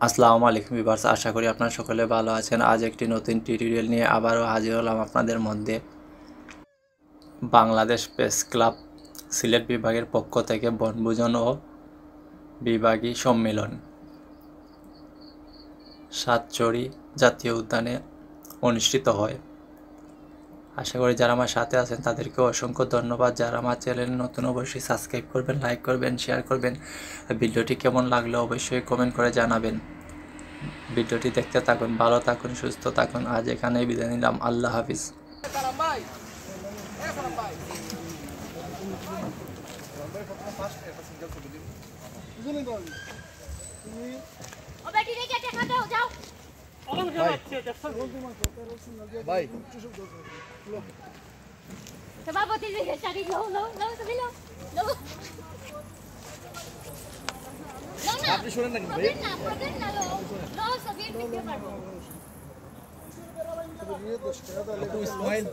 আসসালামু আলাইকুম ভিউয়ার্স, আশা করি আপনারা সকলে ভালো আছেন। আজ একটি নতুন টিউটোরিয়াল নিয়ে আবারও হাজির হলাম আপনাদের মধ্যে। বাংলাদেশ প্রেস ক্লাব সিলেট বিভাগের পক্ষ থেকে বনভোজন ও বিভাগী সম্মেলন সাতচড়ি জাতীয় উদ্যানে অনুষ্ঠিত হয়। আশা করি যারা আমার সাথে আছেন তাদেরকে অসংখ্য ধন্যবাদ। যারা আমার চ্যানেল নতুন অবশ্যই সাবস্ক্রাইব করবেন, লাইক করবেন, শেয়ার করবেন। ভিডিওটি কেমন লাগলো অবশ্যই কমেন্ট করে জানাবেন। ভিডিওটি দেখতে থাকুন, ভালো থাকুন, সুস্থ থাকুন। আজ এখানেই বিদায় নিলাম, আল্লাহ হাফিজ। আপনি শুনেন না কিন্তু ইসমাইল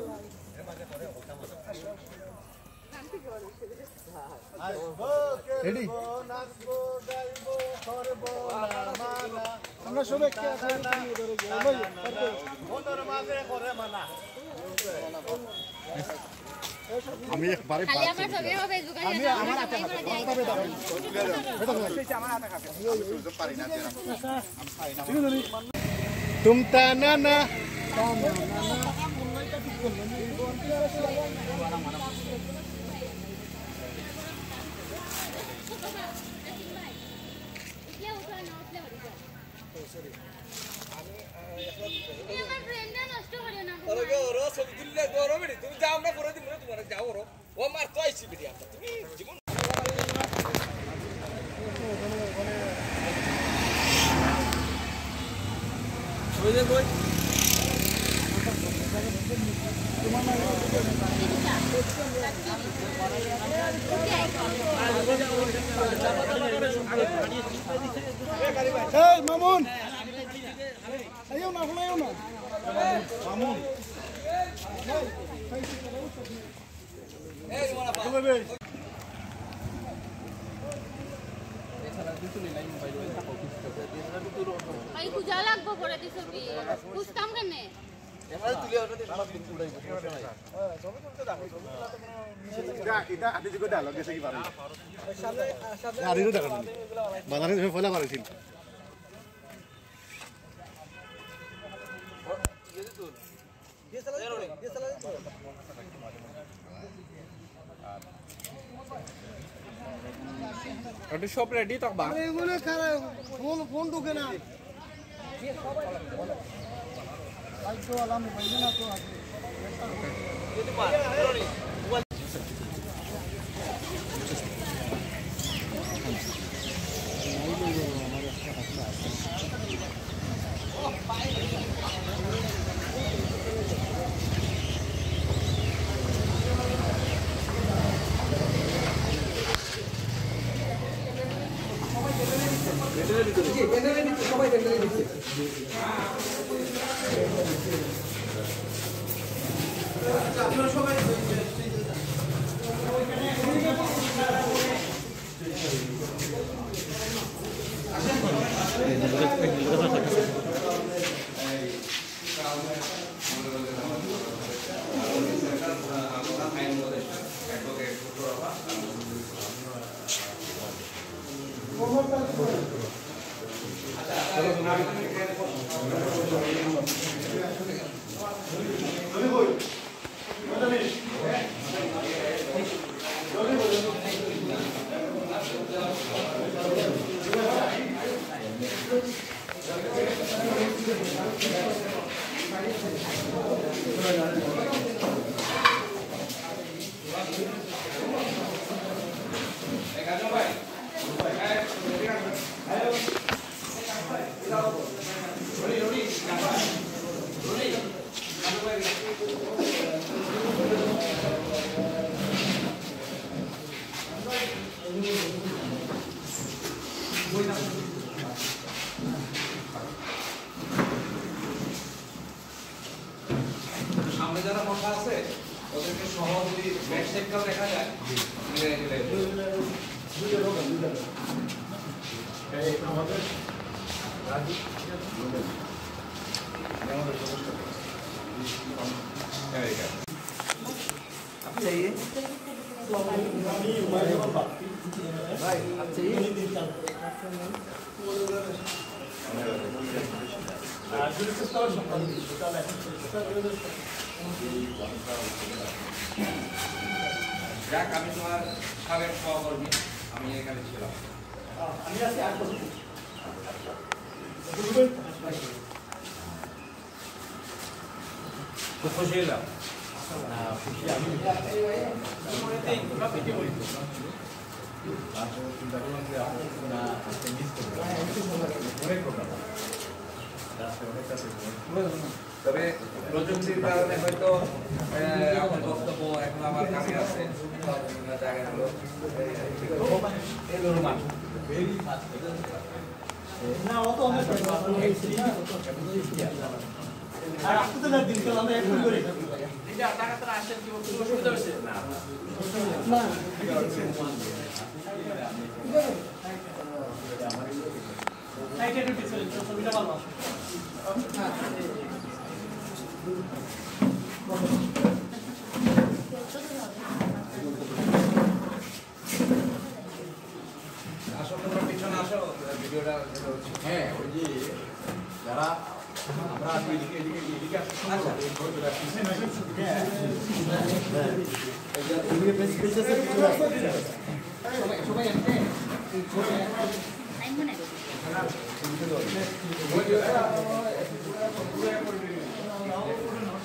আমরা সবাই আমি একবারে তুমতা নানা তুমি যাও না করে দিব তোমার যাও ও মার তো আইছি বিড়ি আমরা তুমি জীবন ওইদের কই এই মামুন আইও না শুনাইও না মামুন এই তোমার বাবা ভাই পূজা লাগবো করে দিছ কি কুস্তাম কেনে এমন তুলে ওটা দিয়ে সব দিন উড়াই সমস্যা নাই সবে তুলতে দাও এটা আদি দিকে ডায়লগ গেছে কি পারে সামনে আদিরও দেখা না বাজারে যে ফলা পারেছিল এটা সব রেডি থাকবা এগুলো খারাপ ফোন ঢুকে না আজ তো আলাম বাইরে না তো আছে যদি পার সবাই ব্যান্ডেলে দিচ্ছে আপনারা সবাই সামনে যারা বসা আছে ওদেরকে সহ যদি ব্যাক সাইডটাও দেখা যায় আমাদের যাক আমি তোমার সাবেক সহকর্মী আমি এখানে ছিলাম খুব খুশি হলাম তবে প্রযুক্তির কারণে হয়তো আমার বক্তব্য এখন আমার কাছে আছে জায়গাগুলো না অত অনেক আর আপনি তো না দিন কাল আমরা একটু করে এটা টাকা তো আসছে কি অসুবিধা হচ্ছে না না সাইটে একটু চলে ছবিটা ভালো আসো তোমরা পিছনে আসো ভিডিওটা হ্যাঁ ওই যে যারা আমরা এদিকে এদিকে এদিকে আচ্ছা সবাই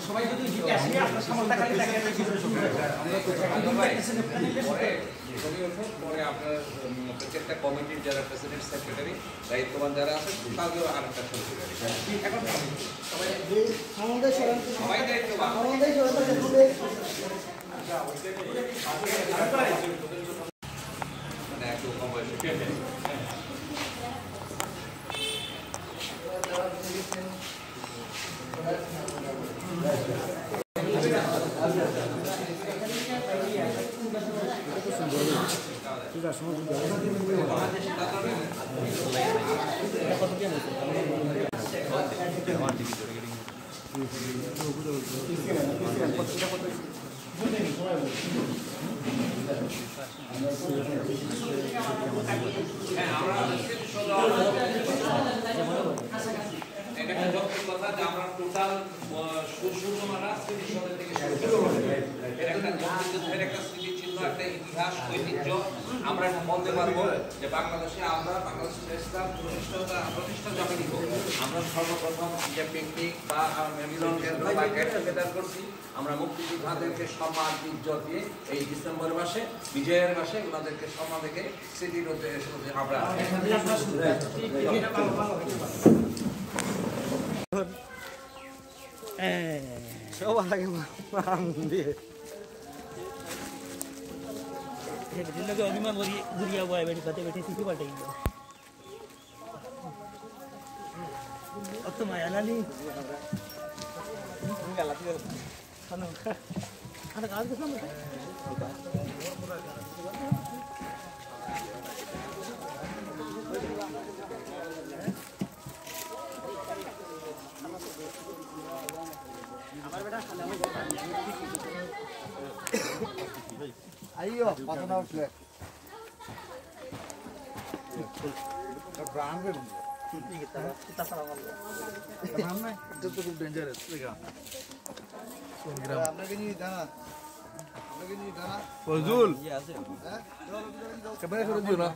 সবাই যদি জিতে আসি আপনার সামনে খালি থাকে পরে আপনার প্রত্যেকটা কমিটির যারা প্রেসিডেন্ট সেক্রেটারি দায়িত্ববান যারা আছে তাদেরও আরেকটা শুরু করে এখন সবাই দায়িত্ববান মানে একটু কম বয়সে এটা একটা যৌক্তিক কথা যে আমরা টোটাল সুষমারা স্মৃতিসৌধ থেকে শুরু করি এর একটা মুক্তিযুদ্ধের একটা স্মৃতিচিহ্ন একটা ইতিহাস ঐতিহ্য আমরা এটা বলতে পারবো যে বাংলাদেশে আমরা বাংলাদেশের ইসলাম প্রতিষ্ঠা যখন নিব আমরা সর্বপ্রথম যে পিকনিক বা মিলন কেন্দ্র বা গেট টুগেদার করছি আমরা মুক্তিযোদ্ধাদেরকে সম্মান ইজ্জত দিয়ে এই ডিসেম্বর মাসে বিজয়ের মাসে ওনাদেরকে সম্মান দেখে স্মৃতির আমরা সবার আগে মাম দিয়ে দিনকে অভিমান করি ঘুরিয়া বয় বেটি পাতে বেটি সিটি পাল্টে গেল অত মায়া নালি গালাতি খানো খানা কাজ করছ না আইও পাতনা উঠলে ব্রান্ড বের kita salah ব্রান্ড না এটা তো খুব ডেঞ্জারাস দেখা আপনাকে নিয়ে জানা আপনাকে নিয়ে জানা ফজল ক্যামেরা করে দিও না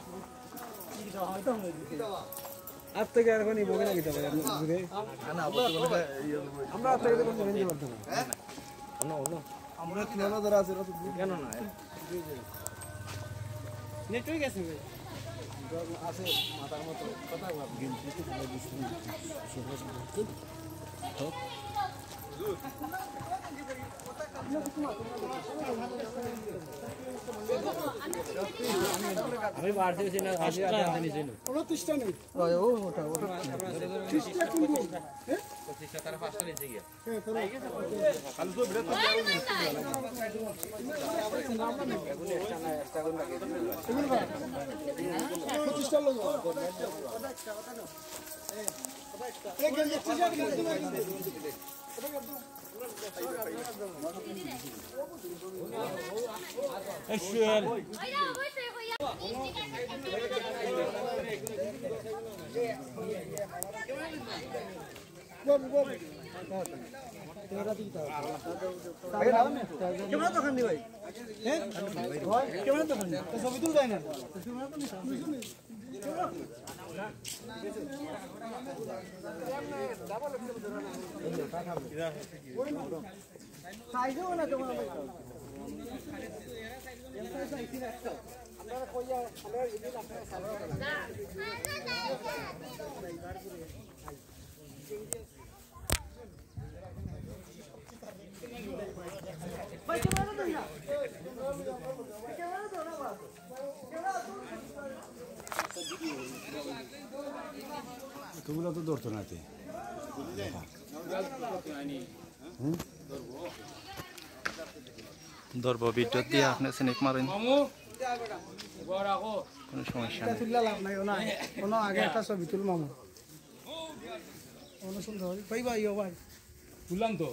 আজ থেকে আর কোনি বগে না কিতা ভাই না আমরা আজ থেকে কোন রেঞ্জ করতে না হ্যাঁ না আমরা কিনারা ধরা আছে কেন না নেটওয়ার্ক আছে আছে মাথার মতো কথা আমি বাড়তে গেছি না হাসি আনতে নিছি না 29টা নেই ও ওটা 30টা কিনবো হ্যাঁ 25টা তার 5টা নিচে গিয়া হ্যাঁ খালি তো বিরাট এগুলো এক্সট্রা করে লাগে এগুলো 25টা লোক এই গেলে টি-শার্ট কিনতে এশিয়াল ওইটা হইছে হইয়া কেমন দোকান দি ভাই হ্যাঁ কেমন দোকান ছবি তুল যায় না সাইজও না কেমন আপনারা কইয়া আমরা যদি আপনারা ভাই কেমন তো না কেমন তো না বাবা তোমরা তো ধরতো না তে ধরবো ভিডিও দিয়ে আপনি স্নেক মারেন কোনো সমস্যা নেই তুললা লাভ নাই না কোনো আগে একটা ছবি তুল মামু কোনো সুন্দর ভাই ভাই ও ভাই তুললাম তো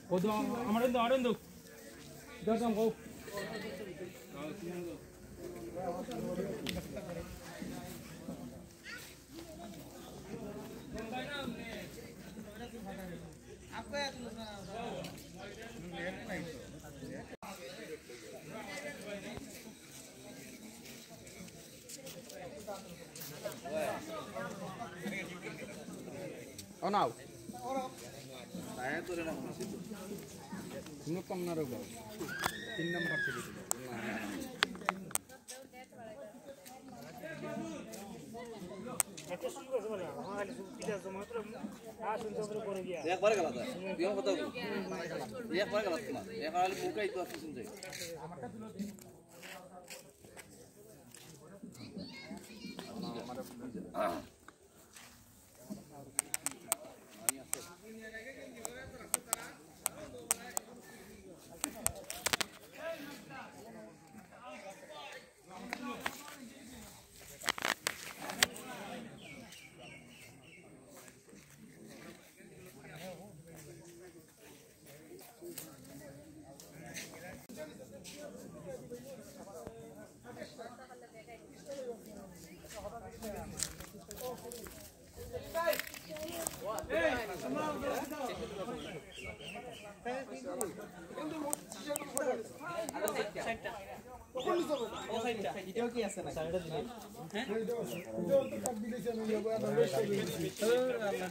কত আমার আরেন দাও দাম কও অনাও কোনো কম না রোগ 3 নাম্বার থেকে একবারে গেল তা বিয়ম কথা বল একবারে গেল না একবারে মুকাই তো আসছে শুনছে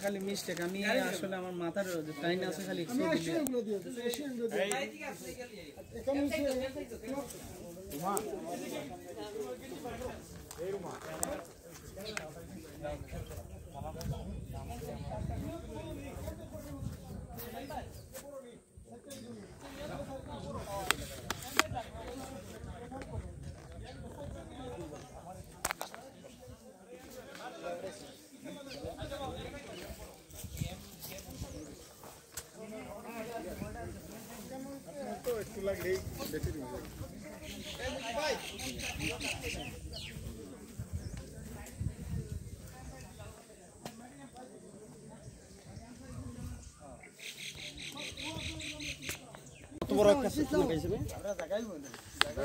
খালি মিস্টেক আমি আসলে আমার মাথার টাইন আছে খালি একটু লাগলেই বেশি দিন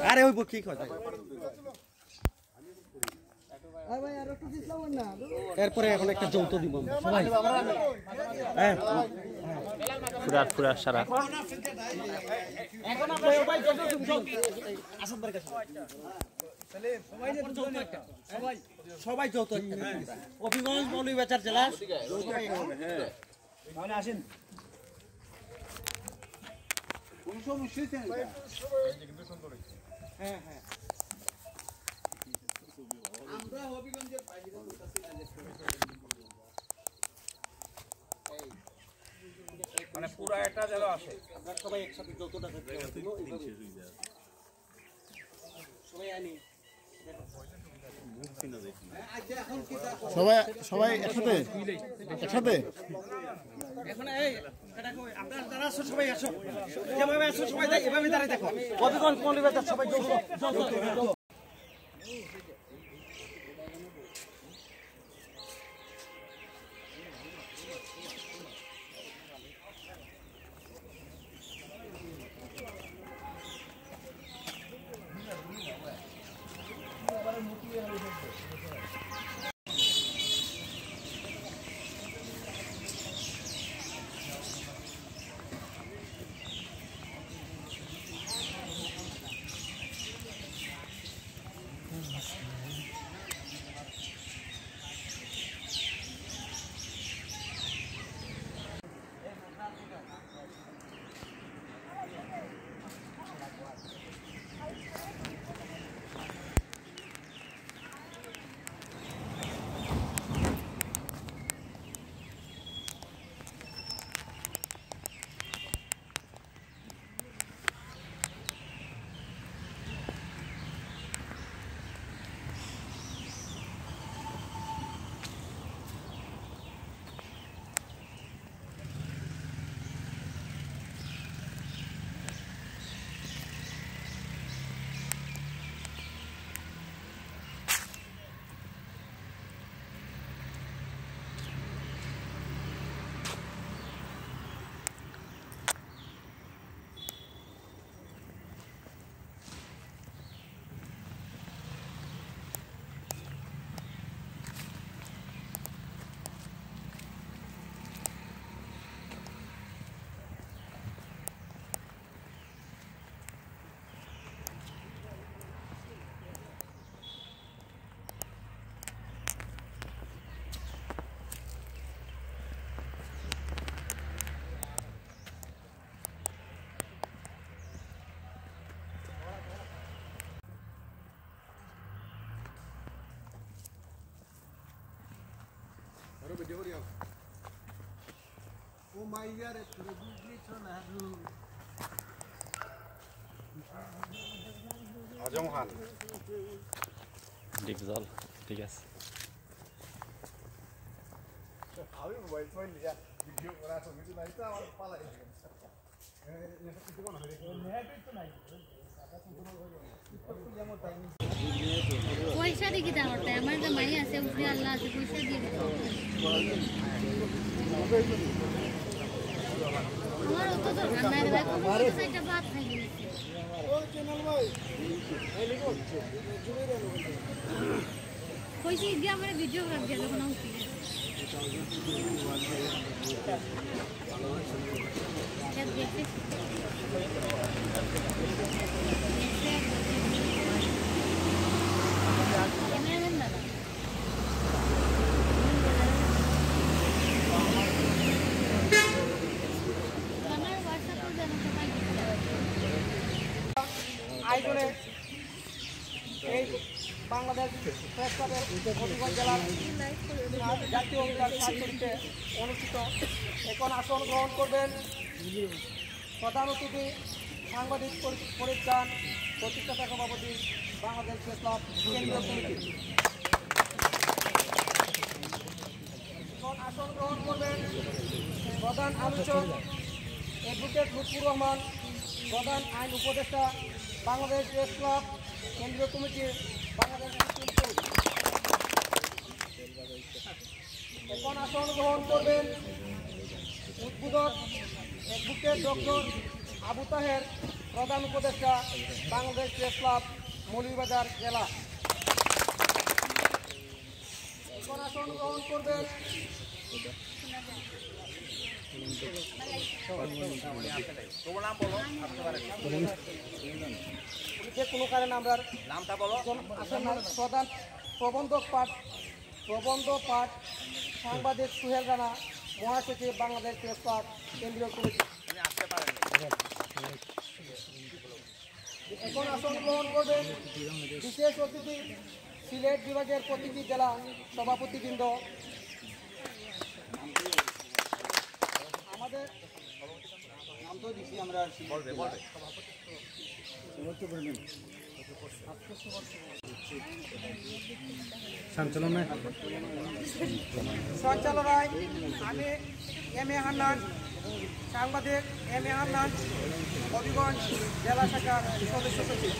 আরে ওই কি কথা এরপরে এখন একটা যৌথ দিব সবাই হ্যাঁ পুরা সারা সবাই যৌথ অভিগঞ্জ মৌলভীবাজার জেলা আসেন হ্যাঁ হ্যাঁ আমরা হবিগঞ্জের পুরা একটা যেন আসে। সবাই একসাথে যত টাকা সবাই সবাই একসাথে একসাথে এখন এই এটা কই আপনারা যারা আছো সবাই আসো যেভাবে আছো সবাই এভাবে দাঁড়ায় দেখো কতক্ষণ কোন লিবাস সবাই যোগ আজম খান ডিপজল ঠিক আছে আমি মোবাইল ফোন লিয়া ভিডিও করা তো কিছু নাই তো আমার পালাই পয়সা দিয়ে কিতা করতে আমার যে মাই আছে উপরে আল্লাহ আছে পয়সা দিয়ে দিতে আমার অত দরকার নাই রে ভাই কোনো একটা বাদ খাই গেছে কইছি দিয়ে আমার ভিডিও করে দিয়ে যখন উঠি আয়োজনে এই বাংলাদেশ প্রেস ক্লাবের হবিগঞ্জ জেলার জাতীয় অভিযান স্বাক্ষরিতে অনুষ্ঠিত। এখন আসন গ্রহণ করবেন প্রধান অতিথি সাংবাদিক পরিত্রাণ প্রতিষ্ঠাতা সভাপতি বাংলাদেশ প্রেস ক্লাব কেন্দ্রীয় কমিটি। এখন আসন গ্রহণ করবেন প্রধান আলোচক অ্যাডভোকেট লুৎফুর রহমান, প্রধান আইন উপদেষ্টা বাংলাদেশ প্রেস ক্লাব কেন্দ্রীয় কমিটির বাংলাদেশ সুপ্রিম কোর্ট। এখন আসন গ্রহণ করবেন উদ্বোধক অ্যাডভোকেট ডক্টর আবু তাহের, প্রধান উপদেষ্টা বাংলাদেশ প্রেস ক্লাব মৌলভীবাজার জেলা। এখন আসন গ্রহণ করবেন যে কোনো কারণে আমরা নামটা বলো আসেন না। প্রধান প্রবন্ধ পাঠ সাংবাদিক সুহেল রানা, মহাসচিব বাংলাদেশ প্রেস ক্লাব কেন্দ্রীয় কমিটি। এখন আসন গ্রহণ করবেন বিশেষ অতিথি সিলেট বিভাগের প্রতিটি জেলা সভাপতিবৃন্দ। আমাদের সঞ্চালনায় আমি এম এ হান্নান, সাংবাদিক এম এ হান্নান, হবিগঞ্জ জেলা শাখার সদস্য সচিব।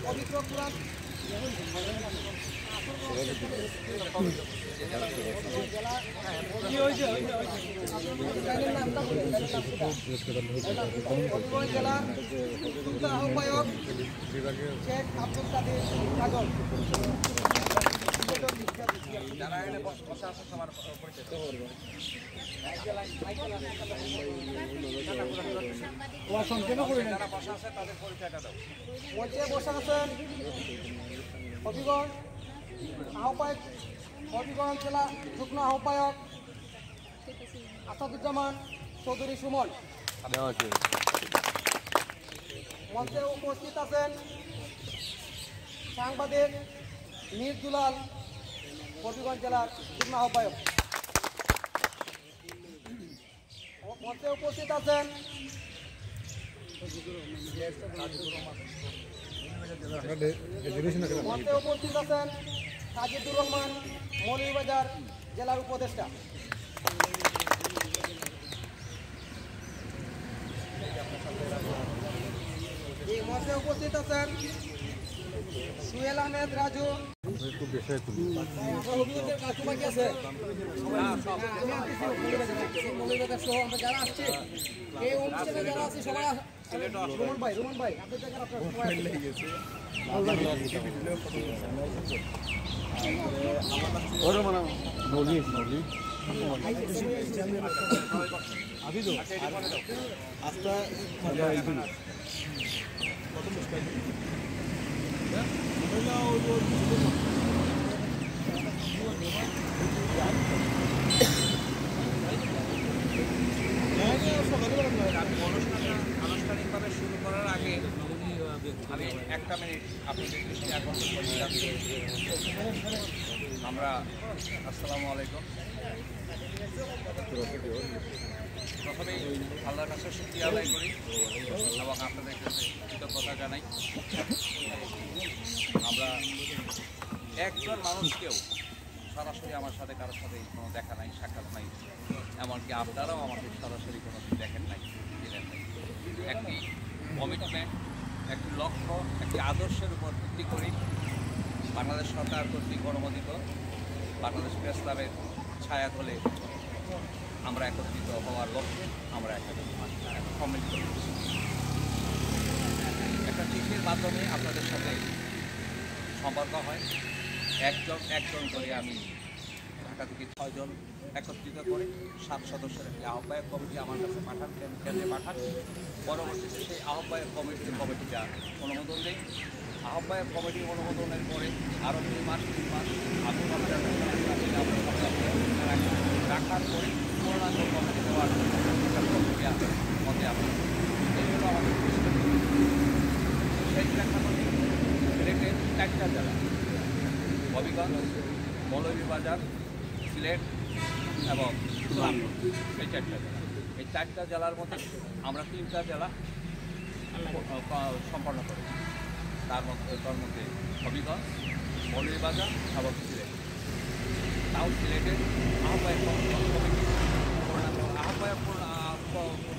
পবিত্র কুরআন জেলা আহ্বায়ক শেখ আব্দুল কাদের কাজল। যারা এখানে বসে আছে সবার পরিচয় দাও। যারা বসে আছে তাদের পরিচয়টা দাও। মঞ্চে বসে আছেন হবিগঞ্জ আহ্বায়ক, হবিগঞ্জ জেলা যুগ্ম আহ্বায়ক আসাদুজ্জামান চৌধুরী সুমন। মঞ্চে উপস্থিত আছেন সাংবাদিক মীর দুলাল, হবিগঞ্জ জেলার যুগ্ম আহ্বায়ক। মঞ্চে উপস্থিত আছেন মঞ্চে উপস্থিত আছেন সাজিদুর রহমান, মৌলভীবাজার জেলার উপদেষ্টা। এই মঞ্চে উপস্থিত আছেন সুহেল আহমেদ রাজু। হবিগঞ্জের কাকুবাকি আছে মৌলভীবাজার সহ আমরা যারা আসছি এই অনুষ্ঠানে যারা আছে সবাই। রোমান ভাই আপনার জায়গায় আপনার আনুষ্ঠানিকভাবে শুরু করার আগে আমি একটা মিনিট আপনাদের দৃষ্টি আকর্ষণ করতে যাচ্ছি। আমরা আসসালামু আলাইকুম। প্রথমেই আল্লাহর কাছে শুকরিয়া আদায় করি এবং আপনাদের কাছে কৃতজ্ঞতা জানাই। আমরা একজন মানুষকেও সরাসরি আমার সাথে কারোর সাথে কোনো দেখা নাই, সাক্ষাৎ নাই, এমনকি আপনারাও আমাকে সরাসরি কোনো দেখেন নাই, দিলেন নাই। একটি কমিটমেন্ট, একটি লক্ষ্য, একটি আদর্শের উপর ভিত্তি করে বাংলাদেশ সরকার কর্তৃক অনুমোদিত বাংলাদেশ প্রেস ক্লাবের ছায়াতলে আমরা একত্রিত হওয়ার লক্ষ্যে আমরা একটা কমিটি করেছি। একটা চিঠির মাধ্যমে আপনাদের সাথে সম্পর্ক হয়। একজন করে আমি ঢাকা থেকে 6 জন একত্রিত করে 7 সদস্যের একটি আহ্বায়ক কমিটি আমার কাছে পাঠান, কেন্দ্রে পাঠান। পরবর্তীতে সেই আহ্বায়ক কমিটিটা অনুমোদন দেয়। আহ্বায়ক কমিটি অনুমোদনের পরে আরও 2 মাস 3 মাস আগুন রাখার পরে পূর্ণাঙ্গ কমিটি দেওয়ার একটা প্রক্রিয়া মতে আপনি এই হলো আমাদের সেই প্রেক্ষাপটে সিলেটের 4টা জেলা হবিগঞ্জ, মৌলভীবাজার, সিলেট এবং সুনামগঞ্জ, এই 4টা জেলা। এই 4টা জেলার মধ্যে আমরা 3টা জেলা সম্পন্ন করেছি। তার মধ্যে হবিগঞ্জ, মৌলভীবাজার এবং সিলেট। তাও সিলেটের আহ্বায়ক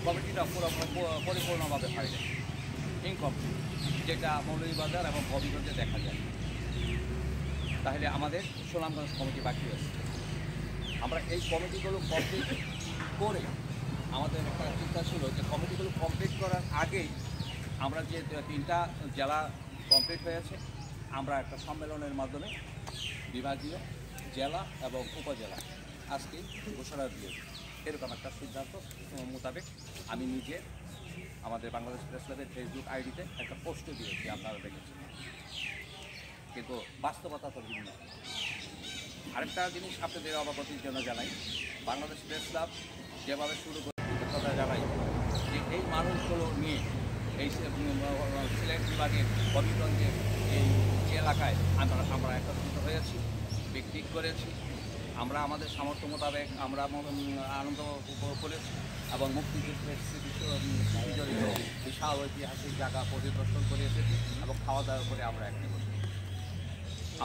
কমিটিটা পরিপূর্ণভাবে হয়নি, ইনকমপ্লিট, যেটা মৌলভীবাজার এবং হবিগঞ্জে দেখা যায়। তাহলে আমাদের সুনামগঞ্জ কমিটি বাকি আছে। আমরা এই কমিটিগুলো কমপ্লিট করে আমাদের একটা চিন্তা ছিল যে কমিটিগুলো কমপ্লিট করার আগেই আমরা যে 3টা জেলা কমপ্লিট হয়েছে, আমরা একটা সম্মেলনের মাধ্যমে বিভাগীয়, জেলা এবং উপজেলা আজকে ঘোষণা দিয়েছি। এরকম একটা সিদ্ধান্ত মোতাবেক আমি নিজে আমাদের বাংলাদেশ প্রেস ক্লাবের ফেসবুক আইডিতে একটা পোস্টও দিয়েছি, আপনারা দেখেছেন। কিন্তু বাস্তবতা তো ভিন্ন। আরেকটা জিনিস আপনাদের অবগতির জন্য জানাই, বাংলাদেশ প্রেস ক্লাব যেভাবে শুরু করে কথা জানাই যে এই মানুষগুলো নিয়ে এই সিলেট বিভাগের হবিগঞ্জের এই এলাকায় আমরা একত্রিত হয়েছি, পিকনিক করেছি, আমরা আমাদের সামর্থ্য মোতাবেক আমরা আনন্দ উপভোগ করেছি এবং মুক্তিযুদ্ধের স্মৃতিজড়িত বিশাল ঐতিহাসিক জায়গা পরিদর্শন করে এসেছি এবং খাওয়া দাওয়া করে আমরা একটি বসে।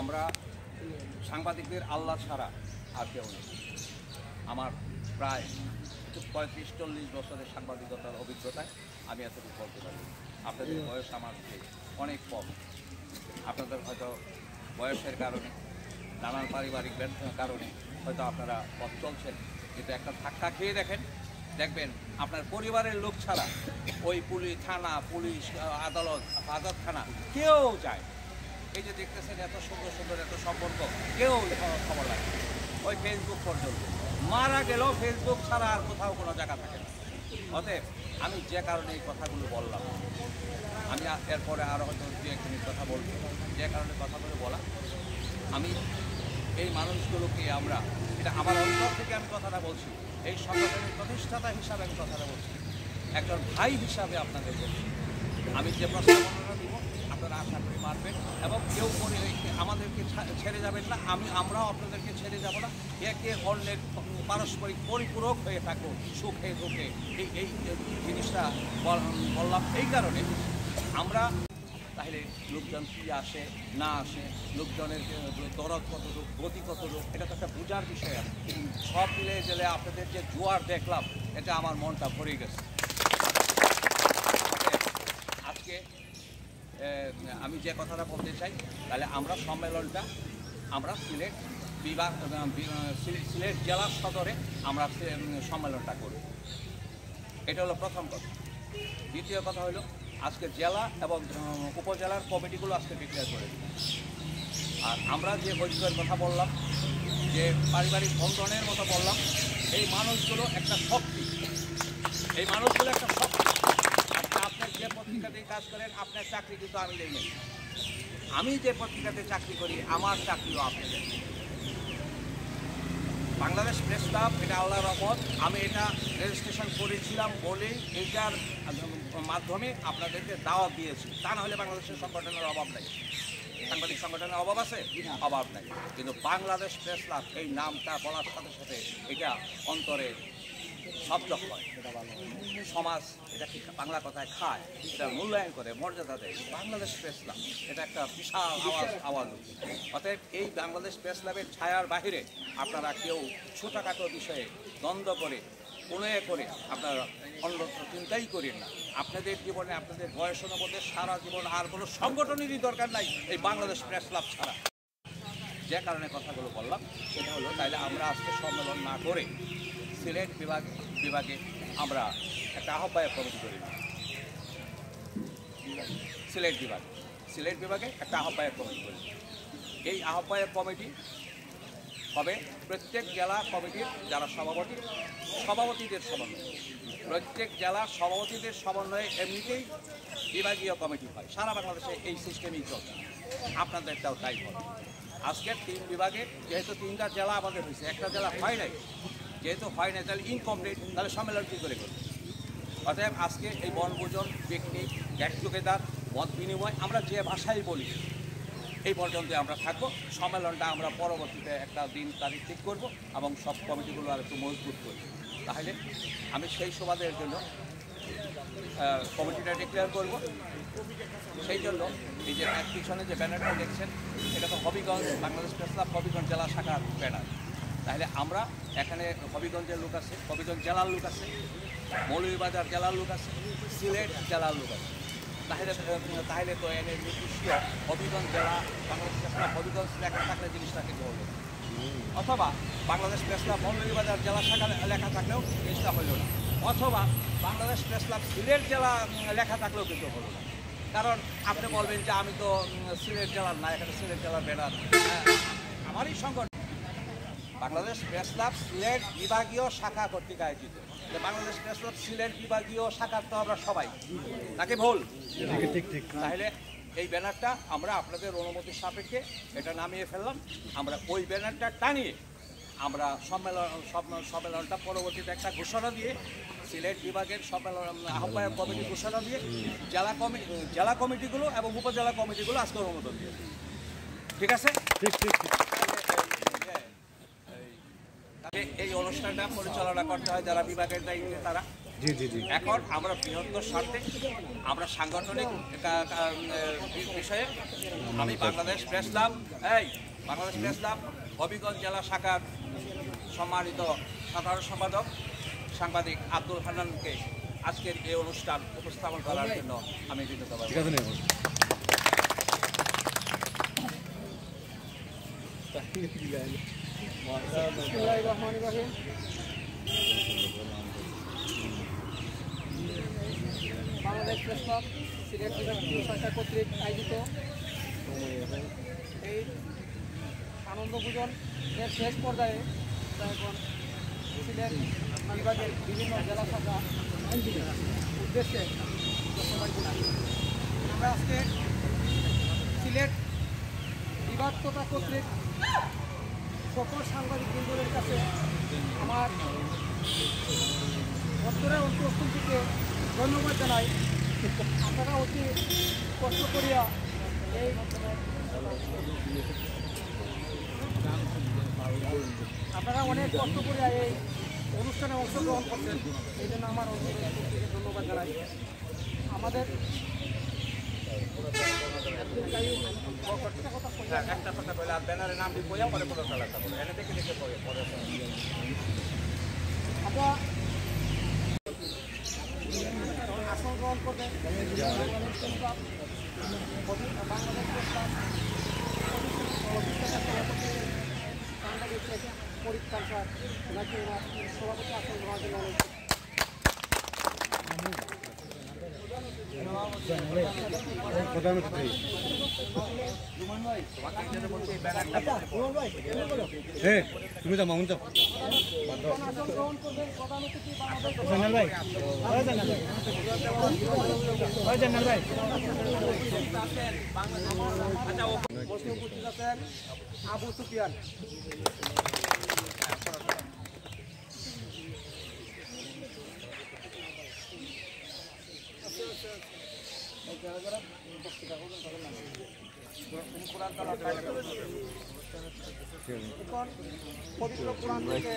আমরা সাংবাদিকদের আল্লাহ ছাড়া আর কেউ নেই। আমার প্রায় 35-40 বছরের সাংবাদিকতার অভিজ্ঞতায় আমি এতটুকু বলতে পারি। আপনাদের বয়স আমার থেকে অনেক কম। আপনাদের হয়তো বয়সের কারণে নানান পারিবারিক কারণে হয়তো আপনারা পথ চলছেন, কিন্তু একটা ধাক্কা খেয়ে দেখবেন আপনার পরিবারের লোক ছাড়া ওই থানা, পুলিশ, আদালত, হাজতখানা কেউ যায়। এই যে দেখতেছেন এত সুন্দর সুন্দর এত সম্পর্ক, কেউ খবর লাগে। ওই ফেসবুক পর্যন্ত মারা গেলেও ফেসবুক ছাড়া আর কোথাও কোনো জায়গা থাকে না। অতএব আমি যে কারণে এই কথাগুলো বললাম, আমি এরপরে আরও হয়তো 2-1 মিনিট কথা বলবো। যে কারণে কথাগুলো বলা, আমি এই মানুষগুলোকে আমরা, এটা আমার অন্তর থেকে আমি কথাটা বলছি, এই সংগঠনের প্রতিষ্ঠাতা হিসাবে আমি কথাটা বলছি, একজন ভাই হিসাবে আপনাদের বলছি। আমি যে প্রস্তাবনা দিব আপনারা আশা করি মানবেন এবং কেউ আমাদেরকে ছেড়ে যাবেন না, আমরাও আপনাদেরকে ছেড়ে যাব না। একে অন্যের পারস্পরিক পরিপূরক হয়ে থাকুন সুখে দুঃখে। এই জিনিসটা বললাম এই কারণে আমরা তাহলে লোকজন কী আসে না আসে, লোকজনের দরদ কতটুক, গতি কতটুক, এটা তো একটা বোঝার বিষয় আছে। সব মিলে গেলে আপনাদের যে জোয়ার দেখলাম, এটা আমার মনটা ভরে গেছে। আজকে আমি যে কথাটা বলতে চাই, তাহলে আমরা সম্মেলনটা আমরা সিলেট বিভাগ, সিলেট জেলা সদরে আমরা সম্মেলনটা করব। এটা হলো প্রথম কথা। দ্বিতীয় কথা হলো আজকে জেলা এবং উপজেলার কমিটিগুলো আজকে ডিক্লেয়ার করে দিল। আর আমরা যে ঐক্যের কথা বললাম, যে পারিবারিক বন্ধনের মতো বললাম, এই মানুষগুলো একটা শক্তি, এই মানুষগুলো একটা শক্তি। আপনার যে পত্রিকাতেই কাজ করেন, আপনার চাকরি কিন্তু আমি দেই নাই। আমি যে পত্রিকাতে চাকরি করি, আমার চাকরিও আপনি দেন। বাংলাদেশ প্রেস ক্লাব, এটা আল্লাহর রহমত, আমি এটা রেজিস্ট্রেশন করেছিলাম বলেই এইটার মাধ্যমে আপনাদেরকে দাওয়াত দিয়েছি। তা না হলে বাংলাদেশের সংগঠনের অভাব নাই। সাংবাদিক সংগঠনের অভাব আছে? অভাব নাই। কিন্তু বাংলাদেশ প্রেস ক্লাব এই নামটা বলার সাথে সাথে এটা অন্তরে শব্দ হয়। সমাজ এটাকে বাংলা কথায় খায়, এটা মূল্যায়ন করে, মর্যাদা দেয়। বাংলাদেশ প্রেস ক্লাব এটা একটা বিশাল আওয়াজ। অতএব এই বাংলাদেশ প্রেস ক্লাবের ছায়ার বাহিরে আপনারা কেউ ছোটোখাটো বিষয়ে দ্বন্দ্ব করে করে আপনারা অন্যত্র চিন্তাই করেন না। আপনাদের জীবনে, আপনাদের বয়স অনুপাতে সারা জীবন আর কোনো সংগঠনেরই দরকার নাই এই বাংলাদেশ প্রেস ক্লাব ছাড়া। যে কারণে কথাগুলো বললাম সেটা হলো, তাইলে আমরা আজকে সম্মেলন না করে সিলেট বিভাগে আমরা একটা আহ্বায়ক কমিটি করে নিই। সিলেট বিভাগে একটা আহ্বায়ক কমিটি করে। এই আহ্বায়ক কমিটি হবে প্রত্যেক জেলা কমিটির যারা সভাপতিদের সমন্বয়ে। প্রত্যেক জেলার সভাপতিদের সমন্বয়ে এমনিতেই বিভাগীয় কমিটি হয়। সারা বাংলাদেশে এই সিস্টেমই চলছে, আপনাদেরটাও তাই হবে। আজকের 3 বিভাগে যেহেতু 3টা জেলা আমাদের হয়েছে, একটা জেলা হয় নাই, যেহেতু হয় নাই তাহলে ইনকমপ্লিট, তাহলে সম্মেলন কী করে করবে? অতএব আজকে এই বনভোজন, পিকনিক, গেট টুগেদার, মত বিনিময়, আমরা যে ভাষাই বলি এই পর্যন্ত আমরা থাকবো। সম্মেলনটা আমরা পরবর্তীতে একটা দিন তারিখ ঠিক করব এবং সব কমিটিগুলো আর একটু মজবুত করব। তাহলে আমি সেই সুবাদের জন্য কমিটিটা ডিক্লেয়ার করব। সেই জন্য এই যে পিছনে যে ব্যানারটা দেখছেন, এটা তো হবিগঞ্জ বাংলাদেশ প্রেস ক্লাব হবিগঞ্জ জেলা শাখার ব্যানার। তাহলে আমরা এখানে হবিগঞ্জের লোক আছে, হবিগঞ্জ জেলার লোক আছে, মৌলভীবাজার জেলার লোক আছে, সিলেট জেলার লোক আছে। তাহলে তো এর নির্দিষ্ট হবিগঞ্জ জেলা বাংলাদেশ প্রেস ক্লাব হবিগঞ্জ লেখা থাকলে জিনিসটা কিন্তু হলো, অথবা বাংলাদেশ প্রেস ক্লাব মৌলভীবাজার জেলা শাখা লেখা থাকলেও জিনিসটা হলো না, অথবা বাংলাদেশ প্রেস ক্লাব সিলেট জেলা লেখা থাকলেও কিন্তু হলো না। কারণ আপনি বলবেন যে আমি তো সিলেট জেলার না, এখানে সিলেট জেলার ব্যানার আমারই সংগঠন। বাংলাদেশ প্রেস ক্লাব সিলেট বিভাগীয় শাখা কর্তৃক আয়োজিত। বাংলাদেশ প্রেস ক্লাব সিলেট বিভাগীয় শাখার তো আমরা সবাই, তাকে ভুল। তাহলে এই ব্যানারটা আমরা আপনাদের অনুমতির সাপেক্ষে এটা নামিয়ে ফেললাম। আমরা ওই ব্যানারটা টানিয়ে আমরা সম্মেলনটা পরবর্তীতে একটা ঘোষণা দিয়ে, সিলেট বিভাগের সম্মেলন আহ্বায়ক কমিটি ঘোষণা দিয়ে জেলা কমিটিগুলো এবং উপজেলা কমিটিগুলো আজকে অনুমোদন দিয়ে, ঠিক আছে? অনুষ্ঠানটা পরিচালনা করতে হয় যারা বিভাগের দায়িত্বে তারা। জি জি জি। এখন আমরা বৃহত্তর স্বার্থে আমরা সাংগঠনিক বিষয়ে আমি বাংলাদেশ প্রেস ক্লাব হবিগঞ্জ জেলা শাখার সম্মানিত সাধারণ সম্পাদক সাংবাদিক আব্দুল হান্নানকে আজকের এই অনুষ্ঠান উপস্থাপন করার জন্য আমি ধন্যবাদ। ঠিক আছে নেব। বিসমিল্লাহির রহমানির রহিম। বাংলাদেশ প্রেস ক্লাব সিলেট বিভাগীয় শাখা কর্তৃক আয়োজিত এই আনন্দ ভোজন এর শেষ পর্যায়ে এখন সিলেট বিভাগের বিভিন্ন জেলা শাখা উদ্দেশ্যে আমরা আজকে সিলেট বিভাগ তথা কর্তৃক সকল সাংবাদিক বৃন্দদের কাছে আমার অন্তরের অন্তঃস্থল থেকে ধন্যবাদ জানাই। আপনারা অতি কষ্ট করিয়া এই আপনারা অনেক কষ্ট করিয়া এই অনুষ্ঠানে অংশগ্রহণ করছেন, এই জন্য আমার অন্তরের অন্তঃস্থল থেকে ধন্যবাদ জানাই। আমাদের একটা কথা বলে আর ব্যানারের নাম দিয়ে বইয়া পরে পরে চালাতে হবে, এনে দেখে দেখে পরে আমরা আসন গ্রহণ করবেন বাংলাদেশ প্রেস ক্লাব পরীক্ষার স্যার ওনাকে ওনার সভাপতি আসন গ্রহণের জন্য অনুরোধ করছি। প্রধানমন্ত্রী তুমি যাও মামুন যাও। আসন গ্রহণ করবেন প্রধান অতিথি বাংলাদেশ উপস্থিত আছেন আবু সুফিয়ান। এখন পবিত্র কোরআন থেকে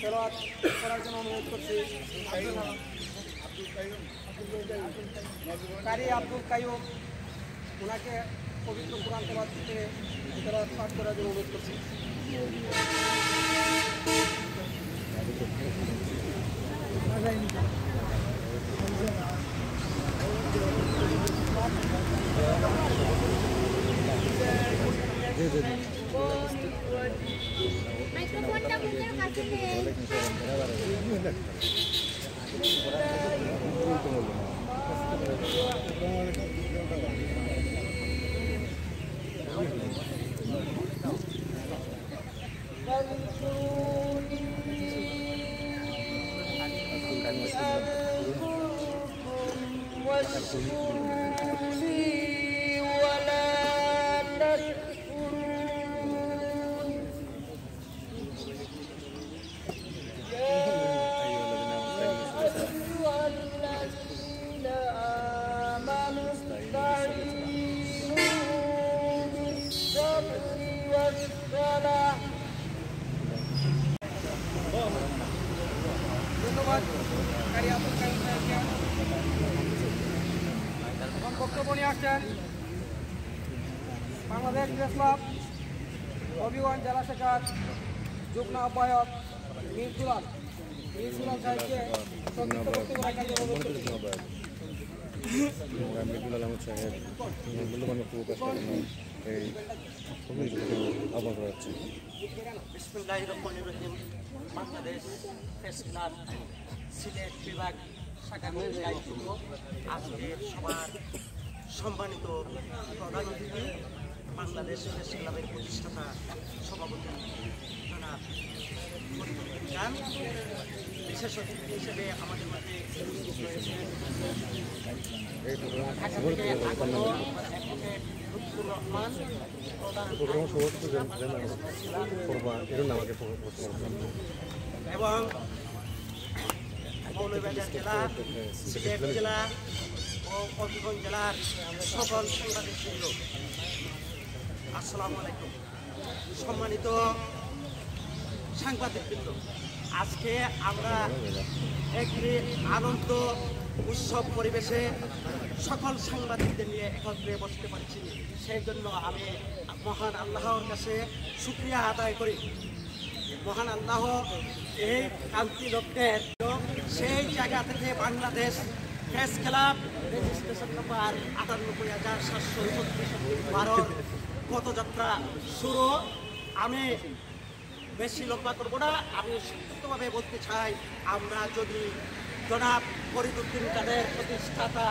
তেলাওয়াত করার জন্য অনুরোধ করছি কারি আব্দুল কাইয়ুম, ওনাকে পবিত্র কোরআন তেলাওয়াত থেকে তেলাওয়াত পাঠ করার জন্য অনুরোধ করছি। মাইক্রোফোনটা মুখের কাছে নে। ধন্যবাদ কারি আব্দুল কাইয়ুম সাহেবকে। এখন বক্তব্য নিয়ে আসছেন বাংলাদেশ প্রেস ক্লাব হবিগঞ্জ জেলা শাখার যুগ্ম আহ্বায়ক মীর সুলাল সাহেবকে সংক্ষিপ্ত বক্তব্য রাখার জন্য অনুরোধ করছি। মিদুল আহমদ সাহেব মূল্যবান বক্তব্য প্রকাশ করেন এই আহ্বান করা হচ্ছে। বিসমিল্লাহির রহমানির রহিম। বাংলাদেশ প্রেস ক্লাব সিলেট বিভাগ শাখা কর্তৃক আয়োজিত আজকের সভার সম্মানিত প্রধান অতিথি বাংলাদেশ প্রেস ক্লাবের প্রতিষ্ঠাতা সভাপতি জনাব খান, বিশেষ অতিথি হিসেবে আমাদের মাঝে রয়েছেন ঢাকা থেকে আগত অ্যাডভোকেট লুৎফুর রহমান, এবং মৌলভীবাজার জেলা, সিলেট জেলা ও হবিগঞ্জ জেলার সকল সাংবাদিকবৃন্দ, আসসালামু আলাইকুম। সম্মানিত সাংবাদিকবৃন্দ, আজকে আমরা একটি আনন্দ উৎসব পরিবেশে সকল সাংবাদিকদের নিয়ে একত্রে বসতে পারছি। সেই জন্য আমি মহান আল্লাহর কাছে শুকরিয়া আদায় করি। মহান আল্লাহ এই কান্তি লগ্নের সেই জায়গা থেকে Bangladesh press club registration number 98,736 পদযাত্রা শুরু। আমি বেশি লম্বা করবো না, আমি সংক্ষিপ্তভাবে বলতে চাই, আমরা যদি জনাব ফরিদউদ্দিন কাদের প্রতিষ্ঠাতা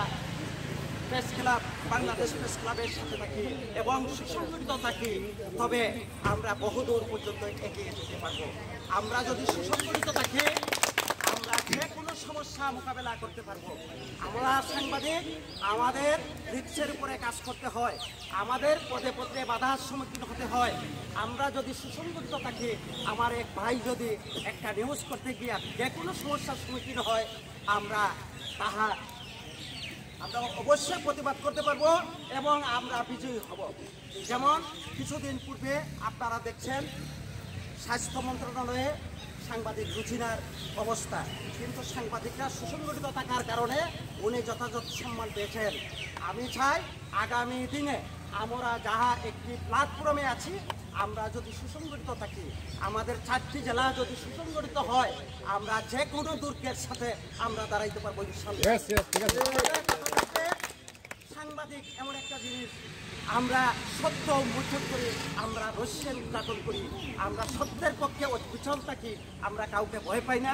প্রেস ক্লাব বাংলাদেশ প্রেস ক্লাবের সাথে থাকি এবং সুসংগঠিত থাকি, তবে আমরা বহুদূর পর্যন্ত এগিয়ে যেতে পারবো। আমরা যদি সুসংগঠিত থাকি, আমরা যে কোনো সমস্যা মোকাবেলা করতে পারবো। আমরা সাংবাদিক, আমাদের রিক্সের উপরে কাজ করতে হয়, আমাদের পদে পদে বাধার সম্মুখীন হতে হয়। আমরা যদি সুসংগঠিত থাকি, আমার এক ভাই যদি একটা নিউজ করতে গিয়ে যে কোনো সমস্যার সম্মুখীন হয়, আমরা অবশ্যই প্রতিবাদ করতে পারবো এবং আমরা বিজয়ী হব। যেমন কিছুদিন পূর্বে আপনারা দেখছেন স্বাস্থ্য মন্ত্রণালয়ে সাংবাদিক রুচিনার অবস্থা, কিন্তু সাংবাদিকরা সুসংগঠিত থাকার কারণে উনি যথাযথ সম্মান পেয়েছেন। আমি চাই আগামী দিনে আমরা যাহা একটি প্ল্যাটফর্মে আছি, আমরা যদি সুসংগঠিত থাকি, আমাদের 4টি জেলা যদি সুসংগঠিত হয়, আমরা যে কোনো দুর্গের সাথে আমরা দাঁড়াইতে পারবো ইনশাআল্লাহ। সাংবাদিক এমন একটা জিনিস, আমরা সত্য উন্মোচন করি, আমরা রহস্যের উদ্ঘাটন করি, আমরা সত্যের পক্ষে অবিচল থাকি, আমরা কাউকে ভয় পাই না,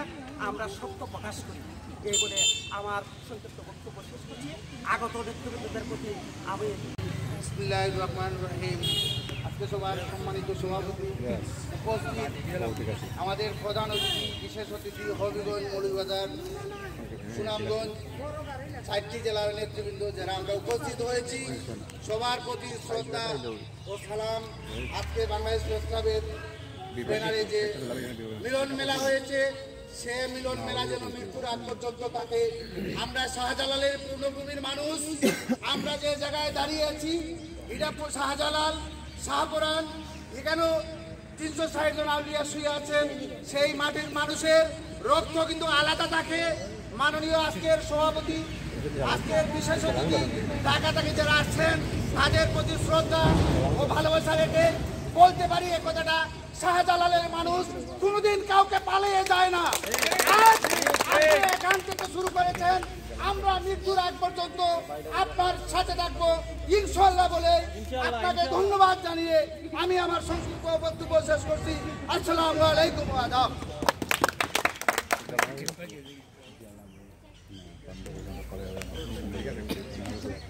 আমরা সত্য প্রকাশ করি। এই বলে আমার সংক্ষিপ্ত বক্তব্য শেষ করছি। আগত নেতৃবৃন্দদের প্রতি আমি বিসমিল্লাহির রহমানির রহিম। আজকে সবার সম্মানিত সভাপতি উপস্থিত, আমাদের প্রধান অতিথি, বিশেষ অতিথি হবিগঞ্জ, মৌলভীবাজার, সুনামগঞ্জ, 4টি জেলার নেতৃবৃন্দ যারা আমরা উপস্থিত হয়েছি, সবার প্রতি শ্রদ্ধা ও সালাম। আজকে বাংলাদেশ প্রেস ক্লাবের ব্যানারে যে মিলন মেলা হয়েছে, সে মিলন মেলা যেন মৃত্যুর আগ পর্যন্ত থাকে। আমরা শাহজালালের পূর্ণভূমির মানুষ, আমরা যে জায়গায় দাঁড়িয়ে আছি, এটা শাহজালাল, শাহপুরান, এখানেও 360 জন আউলিয়া শুয়ে আছেন। সেই মাটির মানুষের রক্ত কিন্তু আলাদা থাকে। মাননীয় আজকের সভাপতি, আজকের বিশেষ অতিথি, ঢাকা থেকে যারা আসছেন, তাদের প্রতি শ্রদ্ধা ও ভালোবাসা রেখে বলতে পারি এই কথাটা, শাহজালালের মানুষ কোনোদিন কাউকে পালিয়ে যায় না। আজ আপনি এখান থেকে শুরু করেছেন, আমরা মৃত্যুর আগ পর্যন্ত আপনার সাথে থাকবো ইনশাআল্লাহ বলে আপনাকে ধন্যবাদ জানিয়ে আমি আমার সংক্ষিপ্ত বক্তব্য শেষ করছি। আসসালামু আলাইকুম। আদাব।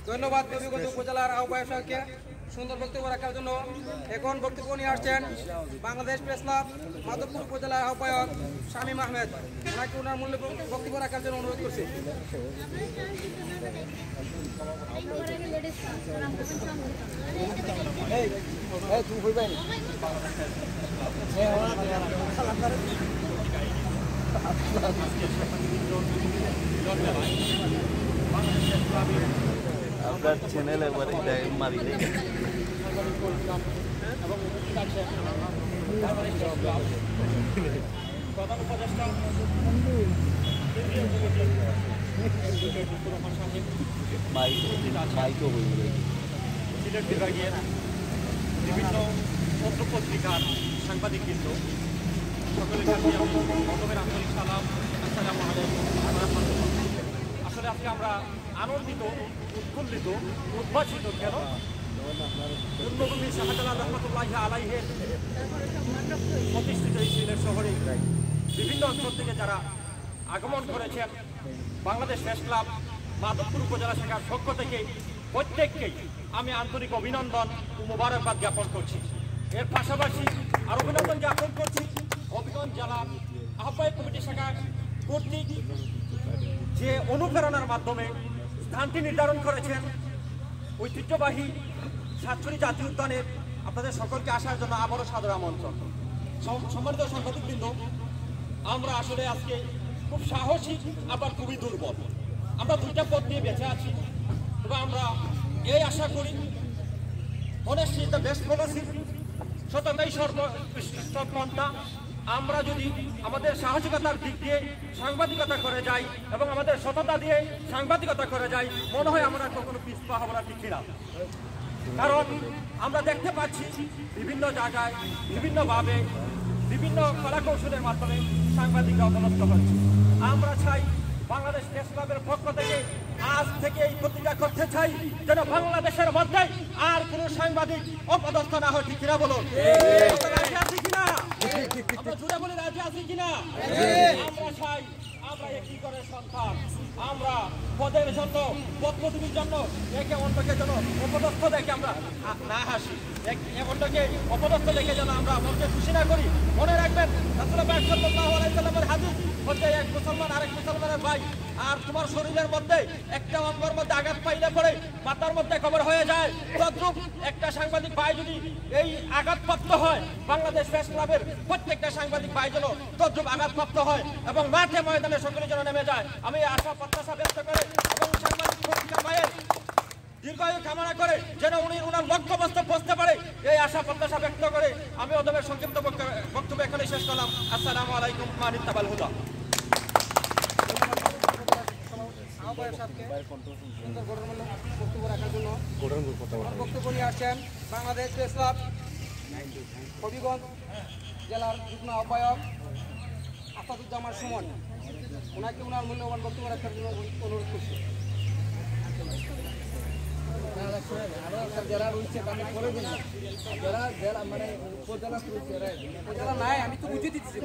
ধন্যবাদ হবিগঞ্জ উপজেলার আহ্বায়ক সাহেবকে সুন্দর বক্তব্য রাখার জন্য। এখন বক্তব্য নিয়ে আসছেন বাংলাদেশ প্রেস ক্লাব মাধবপুর উপজেলার আহ্বায়ক শামীম আহমেদ। ওনাকে ওনার মূল্য বক্তব্য রাখার জন্য অনুরোধ করছি। আপনার চ্যানেল একবার এটা মারি দেয়। প্রধান উপদেষ্টা সিলেট বিভাগের বিভিন্ন পত্র পত্রিকার সাংবাদিকবৃন্দ সকলের কাছে আমি প্রথমের আন্তরিক সালাম, আসসালামু আলাইকুম। আসলে আজকে আমরা আনন্দিত, উৎফুল্লিত, উদ্ভাসিত। কেন? জন্মভূমি শাহজালাল রহমতুল্লাহি আলাইহির প্রতিষ্ঠিত এই সিলেট শহরে বিভিন্ন অঞ্চল থেকে যারা আগমন করেছেন, বাংলাদেশ প্রেস ক্লাব মাধবপুর উপজেলা শাখার পক্ষ থেকে প্রত্যেককেই আমি আন্তরিক অভিনন্দন ও মোবারকবাদ জ্ঞাপন করছি। এর পাশাপাশি আর অভিনন্দন জ্ঞাপন করছি হবিগঞ্জ জেলা আহ্বায়ক কমিটি শাখা কর্তৃক যে অনুপ্রেরণার মাধ্যমে স্থানটি নির্ধারণ করেছেন ঐতিহ্যবাহী সাতছড়ি জাতীয় উদ্যানে আপনাদের সকলকে আসার জন্য আবারও সাদর আমন্ত্রণ। সম্মানিত সাংবাদিকবৃন্দ, আমরা আসলে আজকে খুব সাহসী আবার খুবই দুর্বল। আমরা দুইটা পথ নিয়ে বেঁচে আছি, তবে আমরা এই আশা করি honesty is the best policy, সততাই সর্বোৎকৃষ্ট পন্থা। আমরা যদি আমাদের সাহসিকতার দিক দিয়ে সাংবাদিকতা করে যাই এবং আমাদের সততা দিয়ে সাংবাদিকতা করে যাই, মনে হয় আমরা কখনো পিছপা হব না, ঠিক কিনা? কারণ আমরা দেখতে পাচ্ছি বিভিন্ন জায়গায় বিভিন্নভাবে বিভিন্ন কলাকৌশলের মাধ্যমে সাংবাদিকরা অবনত হচ্ছে। আমরা চাই বাংলাদেশ প্রেস ক্লাবের পক্ষ থেকে আজ থেকে এই প্রতিজ্ঞা করতে চাই যেন বাংলাদেশের মধ্যে আর কোনো সাংবাদিক অপদস্থ না হয়, ঠিক কিনা বলুন? রাজি আছি কিনা? আমরা জুড়ে বলি রাজি আছি কিনা? আমরা চাই আমরা একই করে সন্তান, আমরা পদের জন্য পদপদবীর জন্য একে অন্যকে যেন অপদস্থ দেখে আমরা না হাসি, একে অন্যকে অপদস্থ দেখে যেন আমরা মনকে খুশি না করি। মনে রাখবেন রাসূলুল্লাহ পাক সাল্লাল্লাহু আলাইহি সাল্লামের হাদিস হচ্ছে, এক মুসলমান আরেক মুসলমানের ভাই, আর তোমার শরীরের মধ্যে একটা অঙ্গের মধ্যে আঘাত পাইলে পরে মাথার মধ্যে খবর হয়ে যায়। তদ্রূপ একটা সাংবাদিক ভাই যদি এই আঘাতপ্রাপ্ত হয়, বাংলাদেশ প্রেস ক্লাবের প্রত্যেকটা সাংবাদিক ভাই যেন তদ্রূপ আঘাতপ্রাপ্ত হয় এবং মাঠে ময়দানে সকলে যেন নেমে যায়। আমি আশা প্রত্যাশা ব্যক্ত করে এবং সাংবাদিক পত্রিকা ভাইয়ের দীর্ঘায়ু কামনা করে যেন উনি ওনার লক্ষ্যবস্তু পৌঁছতে পারে, এই আশা প্রত্যাশা ব্যক্ত করে আমি ওদের সংক্ষিপ্ত বক্তব্য এখানে শেষ করলাম। আসসালামু আলাইকুম ওয়া নিত্তাবাল হুদা। আহ্বায়ক সাহেবকে সুন্দর গঠনমূলক বক্তব্য রাখার জন্য বক্তব্য নিয়ে আসছেন বাংলাদেশ প্রেস ক্লাব হবিগঞ্জ জেলার যুগ্ম আহ্বায়ক আসাদুজ্জামান সুমন। ওনাকে ওনার মূল্যবান বক্তব্য রাখার জন্য অনুরোধ করছি। উপজেলা নাই, আমি তো বুঝিয়ে দিচ্ছি।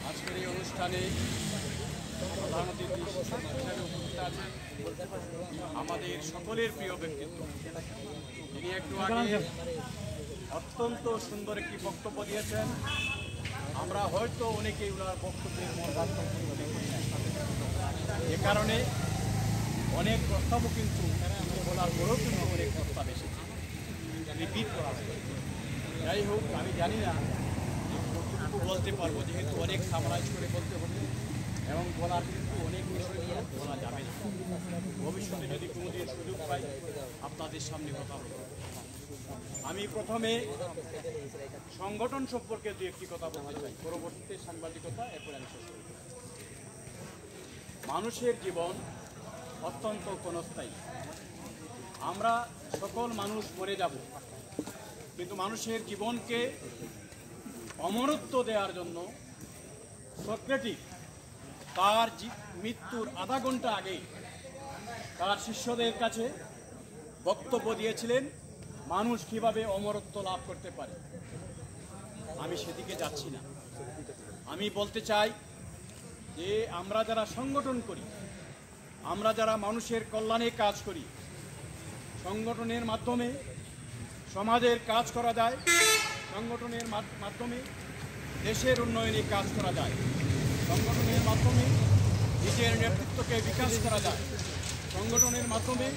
আজকের এই অনুষ্ঠানে প্রধান অতিথি হিসেবে উপস্থিত আছেন আমাদের সকলের প্রিয় ব্যক্তিত্ব। তিনি একটু আগে অত্যন্ত সুন্দর একটি বক্তব্য দিয়েছেন। আমরা হয়তো অনেকেই ওনার বক্তব্যের মর্যাদা এ কারণে অনেক প্রস্তাবও কিন্তু বলার পরেও কিন্তু অনেক প্রস্তাব এসেছে, রিপিট করা হয়। যাই হোক, আমি জানি না কতটুকু বলতে পারবো, যেহেতু অনেক সামরাইজ করে বলতে হবে এবং বলার কিন্তু অনেক বিষয় বলা যাবে না। ভবিষ্যতে যদি কোনোদিন সুযোগ পাই আপনাদের সামনে কথা বলব। আমি প্রথমে সংগঠন সম্পর্কে দু একটি কথা বলতে চাই, পরবর্তীতে সাংবাদিকতা, এরপরে আমি শেষ করব। মানুষের জীবন অত্যন্ত ক্ষণস্থায়ী। আমরা সকল মানুষ মরে যাব, কিন্তু মানুষের জীবনকে অমরত্ব দেওয়ার জন্য সক্রেটিস তার মৃত্যুর আধা ঘন্টা আগে তার শিষ্যদের কাছে বক্তব্য দিয়েছিলেন মানুষ কিভাবে অমরত্ব লাভ করতে পারে। আমি সেদিকে যাচ্ছি না। আমি বলতে চাই যে আমরা যারা সংগঠন করি, আমরা যারা মানুষের কল্যাণে কাজ করি, সংগঠনের মাধ্যমে সমাজের কাজ করা যায়, সংগঠনের মাধ্যমে দেশের উন্নয়নে কাজ করা যায়, সংগঠনের মাধ্যমে নিজের নেতৃত্বকে বিকাশ করা যায়, সংগঠনের মাধ্যমে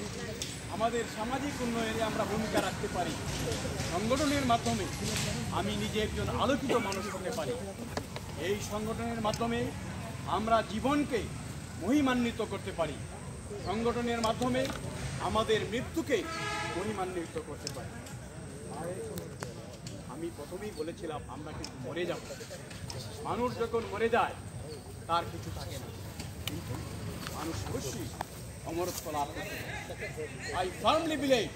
আমাদের সামাজিক উন্নয়নে আমরা ভূমিকা রাখতে পারি, সংগঠনের মাধ্যমে আমি নিজে একজন আলোকিত মানুষ হতে পারি। এই সংগঠনের মাধ্যমে আমরা জীবনকে মহিমান্বিত করতে পারি, সংগঠনের মাধ্যমে আমাদের মৃত্যুকে মহিমান্বিত করতে পারি। আমি প্রথমেই বলেছিলাম আমরা কিন্তু মরে যাব। মানুষ যখন মরে যায় তার কিছু থাকে না, কিন্তু মানুষ অবশ্যই অমরত্ব লাভ করতে। আই ফার্মলি বিলিভ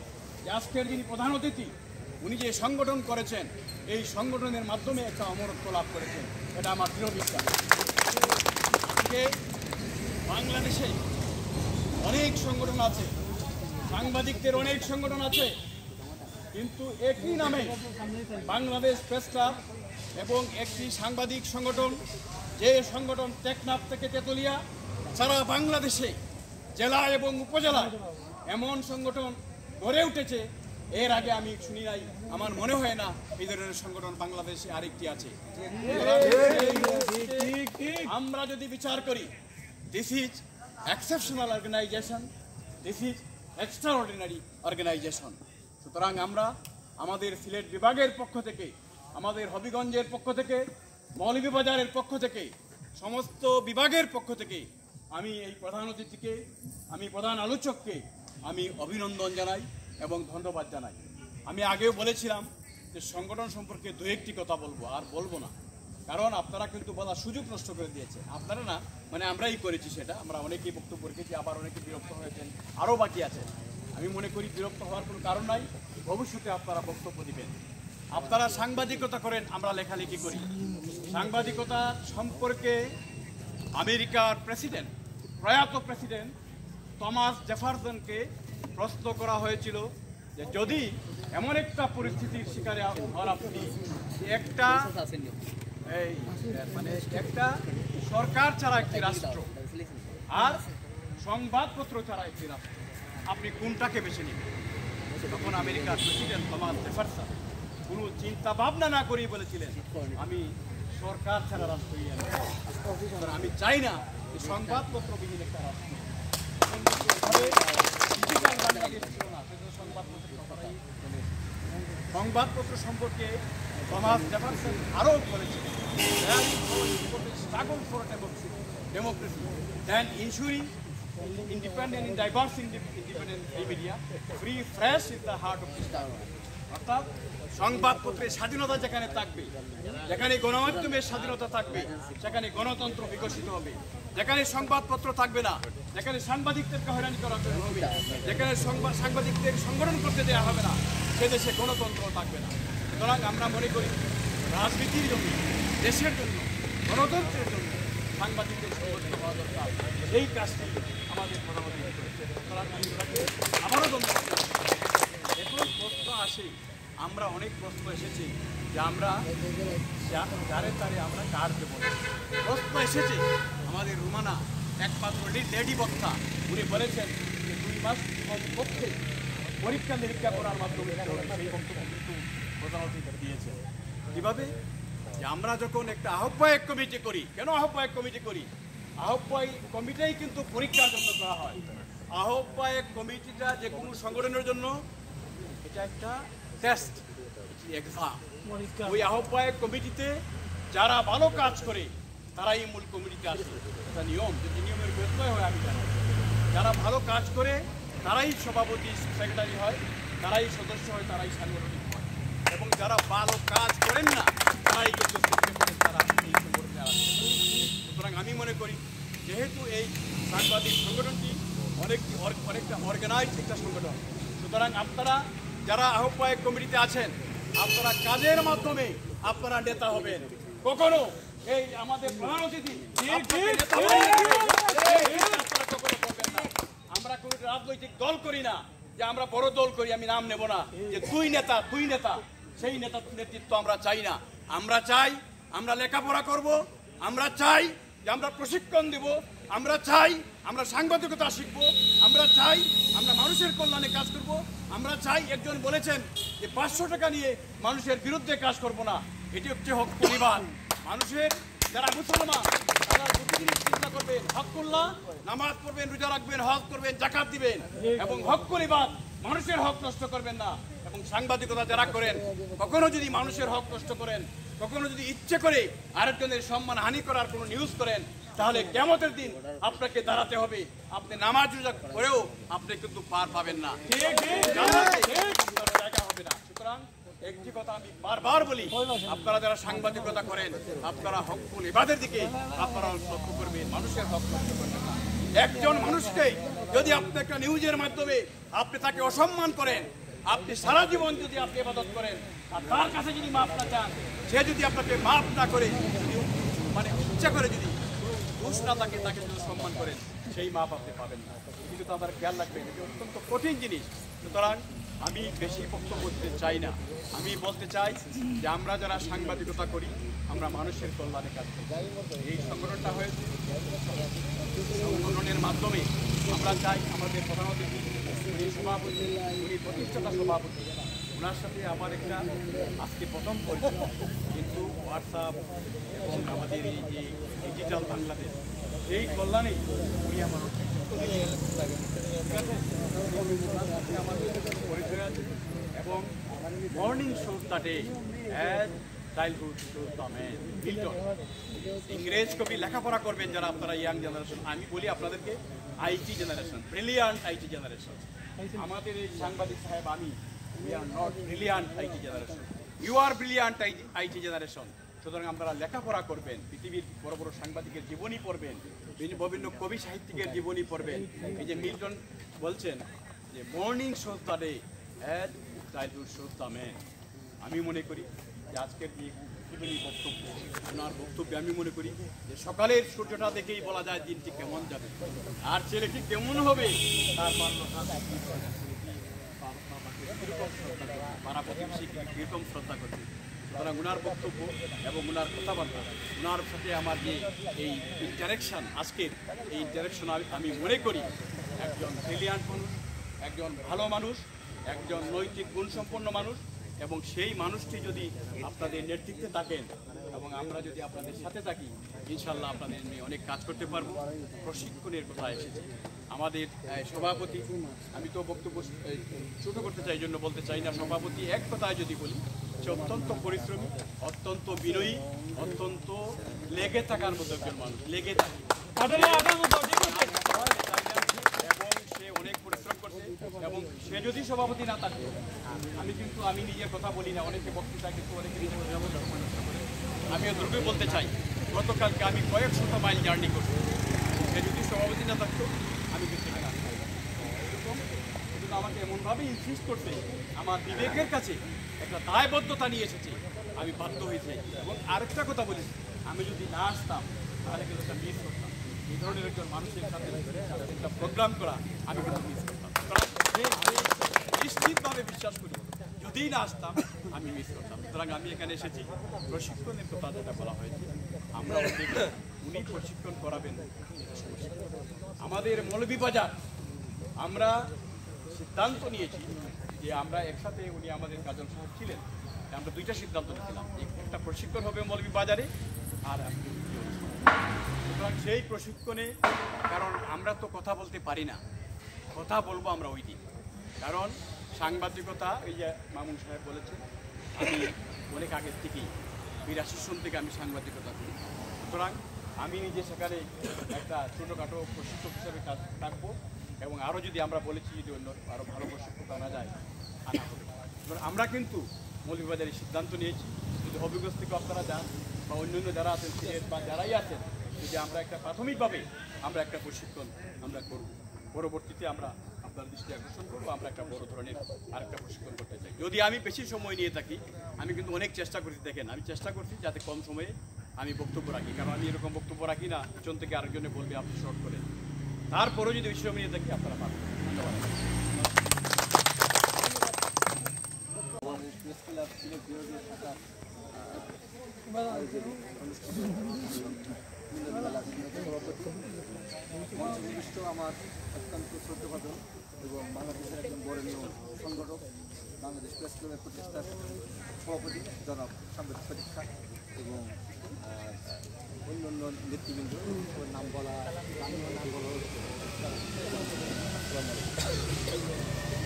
যে আজকের যিনি প্রধান অতিথি উনি যে সংগঠন করেছেন, এই সংগঠনের মাধ্যমে একটা অমরত্ব লাভ করেছেন, এটা আমার দৃঢ় বিশ্বাস। আজকে বাংলাদেশে অনেক সংগঠন আছে, সাংবাদিকদের অনেক সংগঠন আছে, কিন্তু একই নামে বাংলাদেশ প্রেস ক্লাব এবং একটি সাংবাদিক সংগঠন, যে সংগঠন টেকনাফ থেকে তেতুলিয়া সারা বাংলাদেশে জেলা এবং উপজেলায় এমন সংগঠন গড়ে উঠেছে, এর আগে আমি শুনি নাই। আমার মনে হয় না এই ধরনের সংগঠন বাংলাদেশে আরেকটি আছে। আমরা যদি বিচার করি, this is exceptional organisation, this is extraordinary organisation. সুতরাং আমরা আমাদের সিলেট বিভাগের পক্ষ থেকে, আমাদের হবিগঞ্জের পক্ষ থেকে, মৌলভীবাজারের পক্ষ থেকে, সমস্ত বিভাগের পক্ষ থেকে আমি এই প্রধান অতিথিকে, আমি প্রধান আলোচককে আমি অভিনন্দন জানাই এবং ধন্যবাদ জানাই। আমি আগেও বলেছিলাম যে সংগঠন সম্পর্কে দু একটি কথা বলবো, আর বলবো না, কারণ আপনারা কিন্তু বলার সুযোগ নষ্ট করে দিয়েছে। আপনারা না, মানে আমরাই করেছি সেটা, আমরা অনেকেই বক্তব্য রেখেছি, আবার অনেকে বিরক্ত হয়েছেন, আরও বাকি আছে। আমি মনে করি বিরক্ত হওয়ার কোনো কারণ নাই, ভবিষ্যতে আপনারা বক্তব্য দিবেন। আপনারা সাংবাদিকতা করেন, আমরা লেখালেখি করি। সাংবাদিকতা সম্পর্কে আমেরিকার প্রেসিডেন্ট, প্রয়াত প্রেসিডেন্ট টমাস জেফারসনকে প্রশ্ন করা হয়েছিল যে যদি এমন একটা পরিস্থিতির শিকারে হন আপনি, একটা একটা সরকার ছাড়া একটি রাষ্ট্র আর সংবাদপত্র ছাড়া একটি রাষ্ট্র, আপনি কোনটাকে বেছে নেবেন? তখন আমেরিকার প্রেসিডেন্ট টমাস জেফারসন কোনো চিন্তা ভাবনা না করেই বলেছিলেন, আমি সরকার ছাড়া রাষ্ট্র আমি চাই না সংবাদপত্রবিহীন একটা রাষ্ট্র। সংবাদপত্র সম্পর্কে টমাস জেফারসন আরও বলেছিলেন, struggle for democracy than ensuring independent and diverse independent media, free press is the heart of the state. অর্থাৎ সংবাদপত্রের স্বাধীনতা যেখানে থাকবে, যেখানে গণমাধ্যমের স্বাধীনতা থাকবে, সেখানে গণতন্ত্র বিকশিত হবে। যেখানে সংবাদপত্র থাকবে না, যেখানে সাংবাদিকদেরকে হয়রানি করা হবে, যেখানে সাংবাদিকদের সংগঠন করতে দেওয়া হবে না, সে দেশে গণতন্ত্র থাকবে না। সুতরাং আমরা মনে করি রাজনীতির জন্য, দেশের জন্য, গণতন্ত্রের জন্য সাংবাদিকদের সংগঠিত হওয়া দরকার। এই কাজটি আমাদের প্রধানমন্ত্রী করেছে। সুতরাং আমি ওনাকে আবারও ধন্যবাদ। এখন প্রশ্ন আসে, আমরা অনেক প্রশ্ন এসেছে যে আমরা যারে তারে আমরা কার দেব। প্রশ্ন এসেছে আমাদের রুমানা একমাত্র লেডি বক্তা, উনি বলেছেন যে 2 মাস পক্ষে পরীক্ষা নিরীক্ষা করার মাধ্যমে সেই বক্তব্য কিন্তু প্রধানমন্ত্রী দিয়েছেন। কীভাবে? যে আমরা যখন একটা আহ্বায়ক কমিটি করি, কেন আহ্বায়ক কমিটি করি? আহ্বায়ক কমিটিই কিন্তু পরীক্ষার জন্য করা হয়। আহ্বায়ক কমিটিটা যে কোনো সংগঠনের জন্য এটা একটা টেস্ট, এক্সাম। ওই আহ্বায়ক কমিটিতে যারা ভালো কাজ করে তারাই মূল কমিটিতে আসে, এটা নিয়ম। যদি নিয়মের ব্যত্যয় হয় আমি জানি, যারা ভালো কাজ করে তারাই সভাপতি, সেক্রেটারি হয়, তারাই সদস্য হয়, তারাই সাংগঠনিক হয়। এবং যারা ভালো কাজ করেন না তারাই কিন্তু তারা এই সংগঠনে আসে। সুতরাং আমি মনে করি যেহেতু এই সাংবাদিক সংগঠনটি অনেকটা অর্গানাইজ একটা সংগঠন, সুতরাং আপনারা যারা আহ্বায়ক কমিটিতে আছেন, আপনারা কাজের মাধ্যমে আপনারা নেতা হবেন। কখনো এই আমাদের প্রধান অতিথি কখনো করবেন না। আমরা কোনো রাজনৈতিক দল করি না যে আমরা বড় দল করি, আমি নাম নেব না, যে তুই নেতা, সেই নেতৃত্ব আমরা চাই না। আমরা চাই আমরা লেখাপড়া করব, আমরা চাই যে আমরা প্রশিক্ষণ দেব, আমরা চাই আমরা সাংবাদিকতা শিখব, আমরা চাই আমরা মানুষের কল্যাণে কাজ করব, আমরা চাই, একজন বলেছেন যে 500 টাকা নিয়ে মানুষের বিরুদ্ধে কাজ করব না। এটি হচ্ছে হক পরিবার। মানুষের যারা মুসলমান তারা প্রতিদিন চিন্তা করবেন, হকুল্লাহ, নামাজ পড়বেন, রোজা রাখবেন, হজ করবেন, জাকাত দিবেন, এবং হক পরিবার, মানুষের হক নষ্ট করবেন না। এবং সাংবাদিকতা যারা করেন, কখনো যদি মানুষের হক নষ্ট করেন, কখনো যদি ইচ্ছে করে আরেকজনের সম্মান হানি করার কোনো নিউজ করেন, তাহলে কিয়ামতের দিন আপনাকে দাঁড়াতে হবে। আপনি নামাজ রোজা করেও আপনি কিন্তু পার পাবেন না, জায়গা হবে না। সুতরাং একটি কথা আমি বারবার বলি, আপনারা যারা সাংবাদিকতা করেন, আপনারা হকুল ইবাদের দিকে আপনারা লক্ষ্য করবেন, মানুষের হক নষ্ট করবেন না। একজন মানুষকে যদি আপনি একটা নিউজের মাধ্যমে আপনি তাকে অসম্মান করেন, আপনি সারা জীবন যদি আপনি ইবাদত করেন আর তার কাছে যদি মাফ না চান, সে যদি আপনাকে মাফ না করে, মানে ইচ্ছা করে যদি দোষ না থাকে, তাকে যদি সম্মান করেন, সেই মাপ আপনি পাবেন না। কিন্তু আপনার খেয়াল রাখবেন, এটি অত্যন্ত কঠিন জিনিস। সুতরাং আমি বেশি বক্তব্য দিতে চাই না। আমি বলতে চাই যে আমরা যারা সাংবাদিকতা করি, আমরা মানুষের কল্যাণে কাজ করি। এই সংগঠনটা হয়েছে সংগঠনের মাধ্যমে আমরা চাই আমাদের প্রধান অতিথি, উনি সভাপতি, উনি প্রতিষ্ঠাতা সভাপতি, ওনার সাথে আমার একটা আজকে প্রথম পরিচয়, কিন্তু হোয়াটসঅ্যাপ এবং আমাদের এই যে ডিজিটাল বাংলাদেশ, এই কল্যাণে উনি আমার অত্যন্ত থেকে আমাদের পরিচয় আছে এবং morning shows the day as childhood shows the man Milton. ইংরেজ কবি লেখাপড়া করবেন যারা আপনারা ইয়াং জেনারেশন, আমি বলি আপনাদেরকে IT generation, brilliant IT generation. আমাদের এই সাংবাদিক সাহেব আমি, we are not brilliant IT generation, you are brilliant IT generation. সুতরাং আপনারা লেখাপড়া করবেন, পৃথিবীর বড় বড় সাংবাদিকের জীবনী পড়বেন, বিভিন্ন কবি সাহিত্যিকের জীবনী পড়বেন। এই যে মিল্টন বলছেন যে morning shows the day as childhood shows the man. আমি মনে করি যে আজকের যে উদ্বোধনী বক্তব্য, ওনার বক্তব্যে আমি মনে করি যে সকালের সূর্যটা দেখেই বলা যায় দিনটি কেমন যাবে আর ছেলেটি কেমন হবে তার পাড়া প্রতিবেশীকে কীরকম শ্রদ্ধা করবে। সুতরাং ওনার বক্তব্য এবং ওনার কথাবার্তা, ওনার সাথে আমার যে এই ইন্টারেকশান, আজকের এই ইন্টারেকশন আমি মনে করি একজন ব্রিলিয়ান্ট মানুষ, একজন ভালো মানুষ, একজন নৈতিক গুণসম্পন্ন মানুষ। এবং সেই মানুষটি যদি আপনাদের নেতৃত্বে থাকেন এবং আমরা যদি আপনাদের সাথে থাকি, ইনশাল্লাহ আপনাদের নিয়ে অনেক কাজ করতে পারবো। প্রশিক্ষণের কথা এসেছে আমাদের সভাপতি, আমি তো বক্তব্য ছোটো করতে চাই, জন্য বলতে চাই না। সভাপতি এক কথায় যদি বলি, সে অত্যন্ত পরিশ্রমী, অত্যন্ত বিনয়ী, অত্যন্ত লেগে থাকার মতো একজন মানুষ, লেগে থাকে এবং সে অনেক পরিশ্রম করছে। এবং সে যদি সভাপতি না থাকে, আমি নিজের কথা বলি না, অনেকে বক্তৃতা কিন্তু অনেকে নিজের আমিও দ্রুত বলতে চাই, গতকালকে আমি কয়েক শত মাইল জার্নি করছি, সে যদি সভাপতি না থাকতো আমি কিন্তু এখানে আসতাম। এরকম কিন্তু আমাকে এমনভাবে ইনসিস্ট করতে আমার বিবেকের কাছে একটা দায়বদ্ধতা নিয়ে এসেছে, আমি বাধ্য হয়েছি। এবং আরেকটা কথা বলি, আমি যদি না আসতাম তাহলে কিন্তু একটা মিস করতাম। এই ধরনের একজন মানুষের সাথে একটা প্রোগ্রাম করা আমি কিন্তু মিস করতাম। নিশ্চিতভাবে বিশ্বাস করি যদি না আসতাম আমি মিস করতাম। সুতরাং আমি এখানে এসেছি প্রশিক্ষণের কথা যেটা বলা হয়েছে, আমরা উনি প্রশিক্ষণ করাবেন। আমাদের মৌলভীবাজার আমরা সিদ্ধান্ত নিয়েছি যে আমরা একসাথে, উনি আমাদের কাজল সাহেব ছিলেন, আমরা দুইটা সিদ্ধান্ত নিয়েছিলাম, একটা প্রশিক্ষণ হবে মৌলভীবাজারে আর সুতরাং সেই প্রশিক্ষণে, কারণ আমরা তো কথা বলতে পারি না, কথা বলবো আমরা ওই দিন। কারণ সাংবাদিকতা, এই যে মামুন সাহেব বলেছেন, আমি অনেক আগের থেকেই 82 সন থেকে আমি সাংবাদিকতা করি। সুতরাং আমি নিজে সেখানে একটা ছোটোখাটো প্রশিক্ষক হিসেবে কাজ থাকবো এবং আরও যদি আমরা বলেছি যদি অন্য আরও ভালো প্রশিক্ষক আনা যায় আনা হবে। আমরা কিন্তু মৌলভীবাজারের সিদ্ধান্ত নিয়েছি, যদি হবিগঞ্জ থেকে আপনারা যান বা অন্যান্য যারা আছেন সিলেট বা যারাই আছেন, যদি আমরা একটা প্রাথমিকভাবে আমরা একটা প্রশিক্ষণ আমরা করব, পরবর্তীতে আমরা আপনার দৃষ্টি আকর্ষণ করবো, আমরা একটা বড় ধরনের আরেকটা প্রশিক্ষণ করতে চাই। যদি আমি বেশি সময় নিয়ে থাকি, আমি কিন্তু অনেক চেষ্টা করছি, দেখেন আমি চেষ্টা করছি যাতে কম সময়ে আমি বক্তব্য রাখি, কারণ আমি এরকম বক্তব্য রাখি না পিছন থেকে আরেকজনে বলবে আপনি শর্ট করে, তারপরেও যদি বেশি সময় নিয়ে থাকি আপনারা পাবেন। ধন্যবাদ। মঞ্চনিবিষ্ট আমার অত্যন্ত শ্রদ্ধাভাজন এবং বাংলাদেশের একজন বরেণ্য সংগঠক, বাংলাদেশ প্রেস ক্লাবের প্রতিষ্ঠার সভাপতি জনাব সাংবাদিক সদীক খান এবং অন্য নেতৃবৃন্দ নাম বলা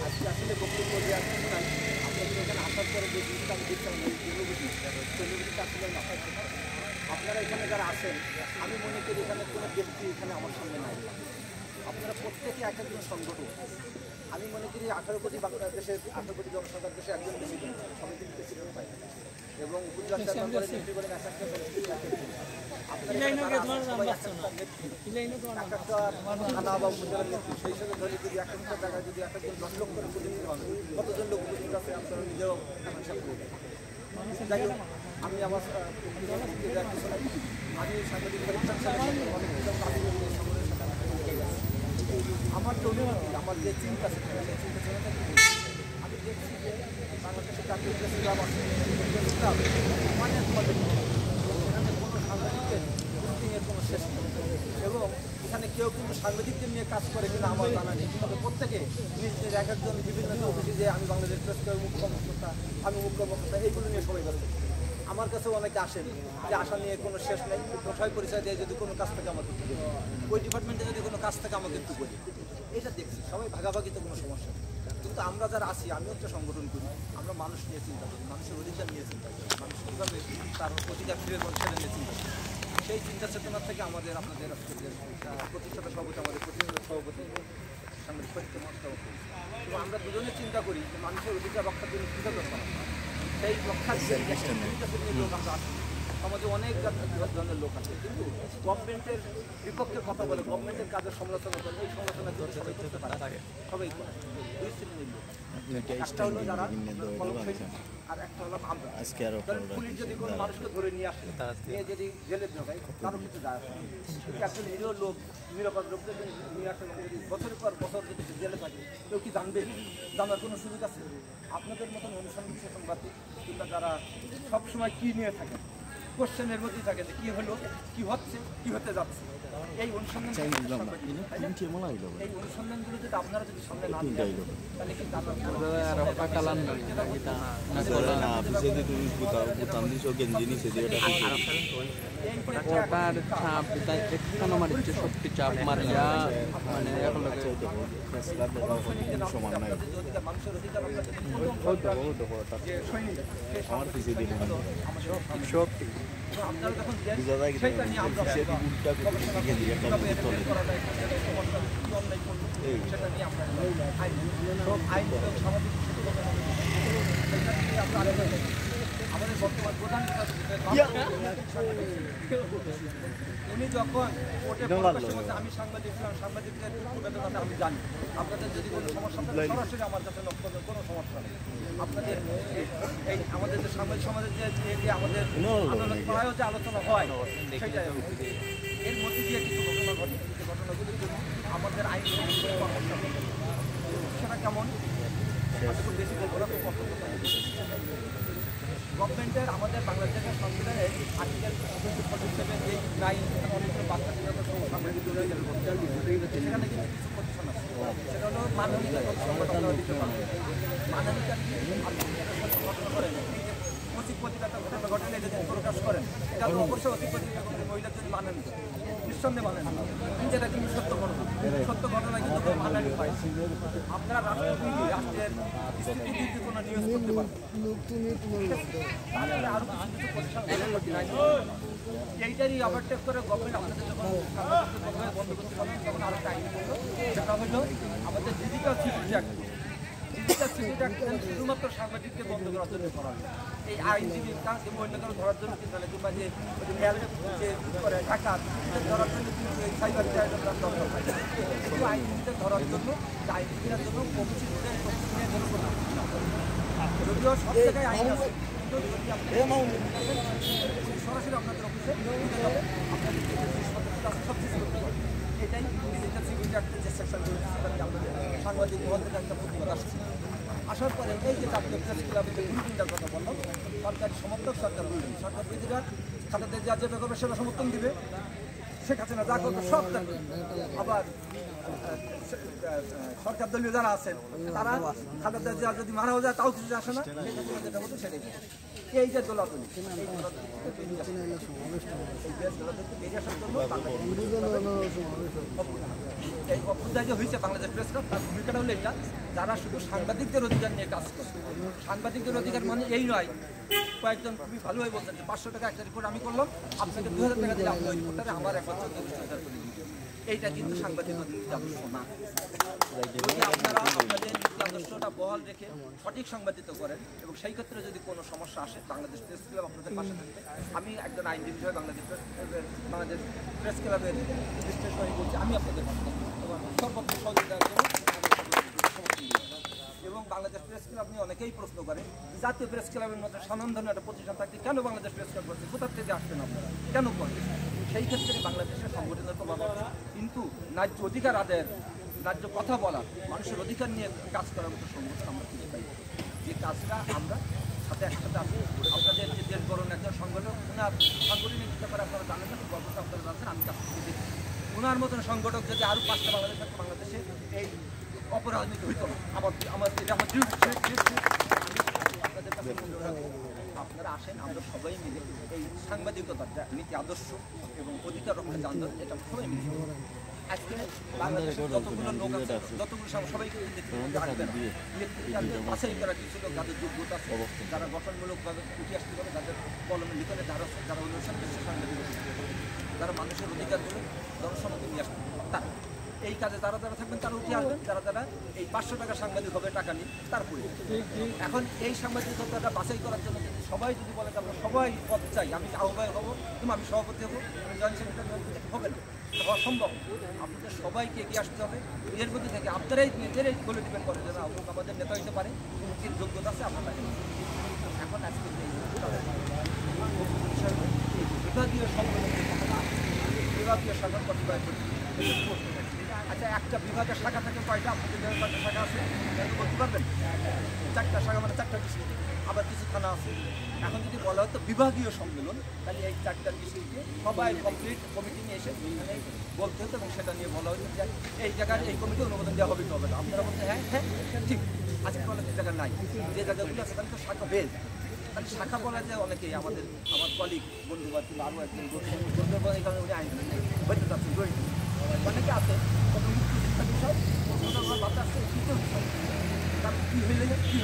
আজকে আসলে বক্তব্য দেওয়ার কিছু নাই। আপনাদের এখানে আসার পরে যে জিনিসটা আমি দেখলাম অনুভূতিটা আসলে মাথায় থাকে। আপনারা এখানে যারা আছেন, আমি মনে করি এখানে কোনো ব্যক্তি এখানে আমার সামনে নাই, আপনারা প্রত্যেকে এক একজন সংগঠক। আমি মনে করি 18 কোটি বাংলাদেশের 18 কোটি জনসংখ্যার দেশে একজন প্রেসিডেন্ট, সবাই কিন্তু প্রেসিডেন্ট পাই এবং উপজেলা চেয়ারম্যান করে ডিগ্রি করেন এক একটা থানা বা উপজেলার নেত্রী, সেই হিসেবে ধরে যদি এক একটা জায়গায় যদি এক একজন 10 লক্ষ করে প্রতিনিধি হবে, কতজন লোক উপস্থিত আছে আপনারা নিজেও হিসাব করবেন। যাই হোক, আমি আমার আমি সাংবাদিক আমার যে অনুভূতি, আমার যে চিন্তা সেটা আমি দেখছি যে বাংলাদেশের জাতীয় প্রেস ক্লাব আছে, অনেক এখানে কোনো সাংবাদিকদের পোস্টিংয়ের কোনো শেষ নেই এবং এখানে কেউ কিন্তু সাংবাদিকদের নিয়ে কাজ করে কিনা আমার জানা নেই, তবে প্রত্যেকে নিজ নিজ এক একজন বিভিন্ন অফিসে যে আমি বাংলাদেশ প্রেস ক্লাবের মুখ্য বক্তা, আমি মুখ্য বক্তা, এইগুলো নিয়ে সবাই ব্যস্ত। আমার কাছেও অনেকে আসেন যে আশা নিয়ে কোনো শেষ নেই, কোথায় পরিচয় দিয়ে যদি কোনো কাজ থেকে আমাকে একটু বলি, ওই ডিপার্টমেন্টে যদি কোনো কাজ থেকে আমাকে একটু বলি, এটা দেখছি সবাই ভাগাভাগিতে কোনো সমস্যা নেই। কিন্তু আমরা যারা আছি, আমিও একটা সংগঠন করি, আমরা মানুষ নিয়ে চিন্তা করি, মানুষের অধিকার নিয়ে চিন্তা করি, মানুষ কীভাবে তার অধিকার ফিরে পাবে সেটা নিয়ে চিন্তা করি। সেই চিন্তা চেতনা থেকে আমাদের আপনাদের প্রতিষ্ঠাতা সভাপতি, আমাদের প্রতিনিধি সভাপতি সাংবাদিক এবং আমরা দুজনে চিন্তা করি যে মানুষের অধিকার রক্ষার জন্য কীভাবে করা হয়। সেই রক্ষার লোক আমরা আছি, সমাজে অনেক ধরনের লোক আছে, কিন্তু গভর্নমেন্টের বিপক্ষে কথা বলে, গভর্নমেন্টের কাজের সমালোচনা করে, এই সমালোচনা কিন্তু সবাই করতে পারে, সবাই করে। দুই শ্রেণীর লোক, একটা হলো যারা আর একটা হলো আমরা। পুলিশ যদি কোনো মানুষকে ধরে নিয়ে আসে, নিয়ে যদি জেলে ঢোকায়, কারো কিছু যায় আসে। কিন্তু একটা নিরীহ লোক, নিরাপদ লোকদের নিয়ে আসে, যদি বছরের পর বছর যদি জেলে থাকে, কেউ কি জানবে? জানার কোনো সুযোগ আছে? আপনাদের মতন অনুসন্ধান সাংবাদিক কিংবা যারা সবসময় কী নিয়ে থাকে, কোশ্চেনের মধ্যেই থাকে যে কী হলো, কী হচ্ছে, কী হতে যাচ্ছে, এই অনুসন্ধানগুলো যদি আপনারা যদি সামনে না দিয়ে তাহলে কি মানুষের অধিকার আপনারা যখন সেটা নিয়ে আমরা সেটা নিয়ে আমরা আইন সামাজিক আমাদের বর্তমান প্রধান উনি যখন আমি সাংবাদিক ছিলাম, সাংবাদিকদের প্রবেদনাটা আমি জানি। আপনাদের যদি কোনো সমস্যা থাকে সরাসরি আমার কাছে লক্ষ্য কোনো সমস্যা নেই। আপনাদের এই আমাদের যে সাংবাদিক সমাজের যে আমাদের আদালত যে আলোচনা হয় সেটাই এর মধ্যে দিয়ে কিছু ঘটনা ঘটে, যে ঘটনাগুলির জন্য আমাদের আইন সেটা কেমন খুব বেশি গভর্নমেন্টের আমাদের বাংলাদেশের সংবিধানের আর্টিকেল 47 এই 9 অনেকগুলো বাচ্চা সাংবাদিক সেখানে কিন্তু কিছু প্রতিষ্ঠান আছে, সেটা হলো মানবাধিকার মানবাধিকার ঘটনা করেন, অধিক প্রতিবাদ ঘটনা ঘটেন, এটা যদি প্রকাশ করেন, এটা তো অবশ্যই অধিক প্রতিবাদ মহিলা যদি মানেন, নিঃসন্দেহে মানেন, কিন্তু এটা কিন্তু সত্য ঘটনা কিন্তু মানানি হয়। আপনারা রাষ্ট্রের স্থিতি যদি কোনো নিউজ করতে পারেন, তাহলে আরও কিছু প্রতিষ্ঠান এইটারই ওভারটেক করে গভর্নমেন্ট আপনাদের যখন বন্ধ করতে পারবেন তখন আরও একটা আইন করলো, সেটা হলো আমাদের digital security act. Digital security act শুধুমাত্র সাংবাদিককে বন্ধ করার জন্য করা হয়। এই আইনজীবী অন্য কারো ধরার জন্য কিন্তু কিংবা যে করে টাকা ধরার জন্য কিন্তু এই সাইবার ক্রাইমের দরকার হয়, শুধু আইনজীবীদের ধরার জন্য, আইনজীবীদের জন্য প্রশিক্ষণের জন্য যদিও সব জায়গায় আইন আছে, কিন্তু যদি আপনি সরাসরি আপনাদের অফিসে আপনাদের সব কিছু করতে পারেন। এটাই ডিজিটাল সিকিউরিটি অ্যাক্টের যে সেকশনগুলো সেটা আমাদের সাংবাদিক মহল থেকে একটা প্রতিবাদ আসছে। আসার পরে এই যে জাতীয় প্রেস ক্লাবের যে বিল্ডিংটার কথা বললাম, সরকারি সমর্থক সরকার বিল্ডিং, সরকার বিরোধীরা খালেদা জিয়া যেটা করবে সেটা সমর্থন দিবে, শেখ হাসিনা যা করবে সব দেখবে। আবার সরকার দলীয় যারা আছেন তারা খালেদা জিয়া যদি মারাও যায় তাও কিছু আসে না, যেটা বলতো সেটাই। এই যে দোলাদলি, এই দোলাদলি থেকে বেরিয়ে আসার জন্য এই অভ্যুদয় যে হয়েছে বাংলাদেশ প্রেস ক্লাব, তার ভূমিকাটা হলো এটা, যারা শুধু সাংবাদিকদের অধিকার নিয়ে কাজ করে। সাংবাদিকদের অধিকার মানে এই নয়, কয়েকজন খুবই ভালোভাবে বলতেন যে 500 টাকা একটা রিপোর্ট আমি করলাম, আপনাকে 2000 টাকা দিলে আপনি ওই রিপোর্টারে আমার 1 বছর 24,000 করে দিন। এইটা কিন্তু সাংবাদিকদের আদর্শ না। যদি আপনারা আপনাদের আদর্শটা বহাল রেখে সঠিক সাংবাদিকতা করেন এবং সেই ক্ষেত্রে যদি কোনো সমস্যা আসে, বাংলাদেশ প্রেস ক্লাব আপনাদের পাশে থাকবে। আমি একজন আইনজীবী হিসেবে বাংলাদেশ প্রেস ক্লাবের বিশ্লেষণ বলছি, আমি আপনাদের পাশে থাকবো সর্বোচ্চ সহযোগিতার জন্য। এবং বাংলাদেশ প্রেস ক্লাব নিয়ে অনেকেই প্রশ্ন করে, জাতীয় প্রেস ক্লাবের মধ্যে স্বনামধন্য একটা প্রতিষ্ঠান থাকতে কেন বাংলাদেশ প্রেস ক্লাব করছে, কোথা থেকে আসবেন আপনারা, কেন করেন? সেই ক্ষেত্রে বাংলাদেশের সংগঠনের প্রভাব আছে, কিন্তু ন্যায্য অধিকার আদায়ের, ন্যায্য কথা বলা, মানুষের অধিকার নিয়ে কাজ করার মতো সংগঠন আমরা খুঁজে পাই। যে কাজটা আমরা সাথে একসাথে আসি। আপনাদের যে দেশ গড়ন একজন সংগঠক, ওনার সাংগঠনিক ব্যাপারে আপনারা জানেন না, গল্পটা আপনারা জানছেন, আমি কাছ থেকে দেখি ওনার মতন সংগঠক যদি আরও 5টা বাংলাদেশ থাকতো, বাংলাদেশে এই অপরাজনীতি হইতো না। আমার এটা আমার আপনাদের কাছে আপনারা আসেন, আমরা সবাই মিলে এই সাংবাদিকতার যা নীতি আদর্শ এবং অধিকার রক্ষা আন্দোলন এটা সবাই মিলে আজকে বাংলাদেশের যতগুলো লোক আছে, যতগুলো সবাইকে বাছাই করা কিছু লোক যাদের যোগ্যতা আছে, যারা গঠনমূলকভাবে উঠে আসতে পারে, যাদের কলমে লিখনে ধারা আছে, যারা অনুষ্ঠান করছে সাংবাদিক, যারা মানুষের অধিকারগুলো জনসম্মুখে নিয়ে আসবে, তারা এই কাজে যারা যারা থাকবেন তারা উঠে আসবেন, যারা যারা এই 500 টাকা সাংবাদিক হবে টাকা নিয়ে তারপরে। এখন এই সাংবাদিকতাটা বাছাই করার জন্য যদি সবাই যদি বলে আমরা সবাই পদ চাই, আমি আহ্বায়ক হবো, তুমি আমি সভাপতি হবো, আমি জয়েন্ট সেক্রেটারি হবে না, হওয়া সম্ভব। আপনাদের সবাইকে এগিয়ে আসতে হবে। এর মধ্যে থেকে আপনারাই নিজেরাই বলে দিবেন করেন যে না আমাদের নেতা হইতে পারে, কিন্তু যোগ্যতা আছে আপনার লাগে। এখন আজকে বিভাগীয় সম্মেলন, বিভাগীয় শাখা কতিপয় আচ্ছা একটা বিভাগের শাখা থাকে কয়টা? আপনাদের কয়টা শাখা আছে বলতে পারবেন? 4টা শাখা মানে 4টা ডিস্ট্রিক্ট, আবার কিছু থানা আছে। এখন যদি বলা হয় তো বিভাগীয় সম্মেলন, তাহলে এই 4টা ডিস্ট্রিক্টে সবাই কমপ্লিট কমিটি নিয়ে এসে বলতে হতো এবং সেটা নিয়ে বলা হতো যে এই জায়গায় এই কমিটি অনুমোদন দেওয়া হবে কি হবে না। আপনারা বলতে হ্যাঁ হ্যাঁ ঠিক আজকে বলে যে জায়গা নাই, যে জায়গাগুলো আছে তাহলে তো শাখা বেদ, তাহলে শাখা বলা যায় অনেকেই আমার কলিগ বন্ধু বা আরও একজন এখানে উনি আইন হইতে চাচ্ছেন জড়িত অনেকে আছে, বিষয় বাচ্চা আসছে তার কী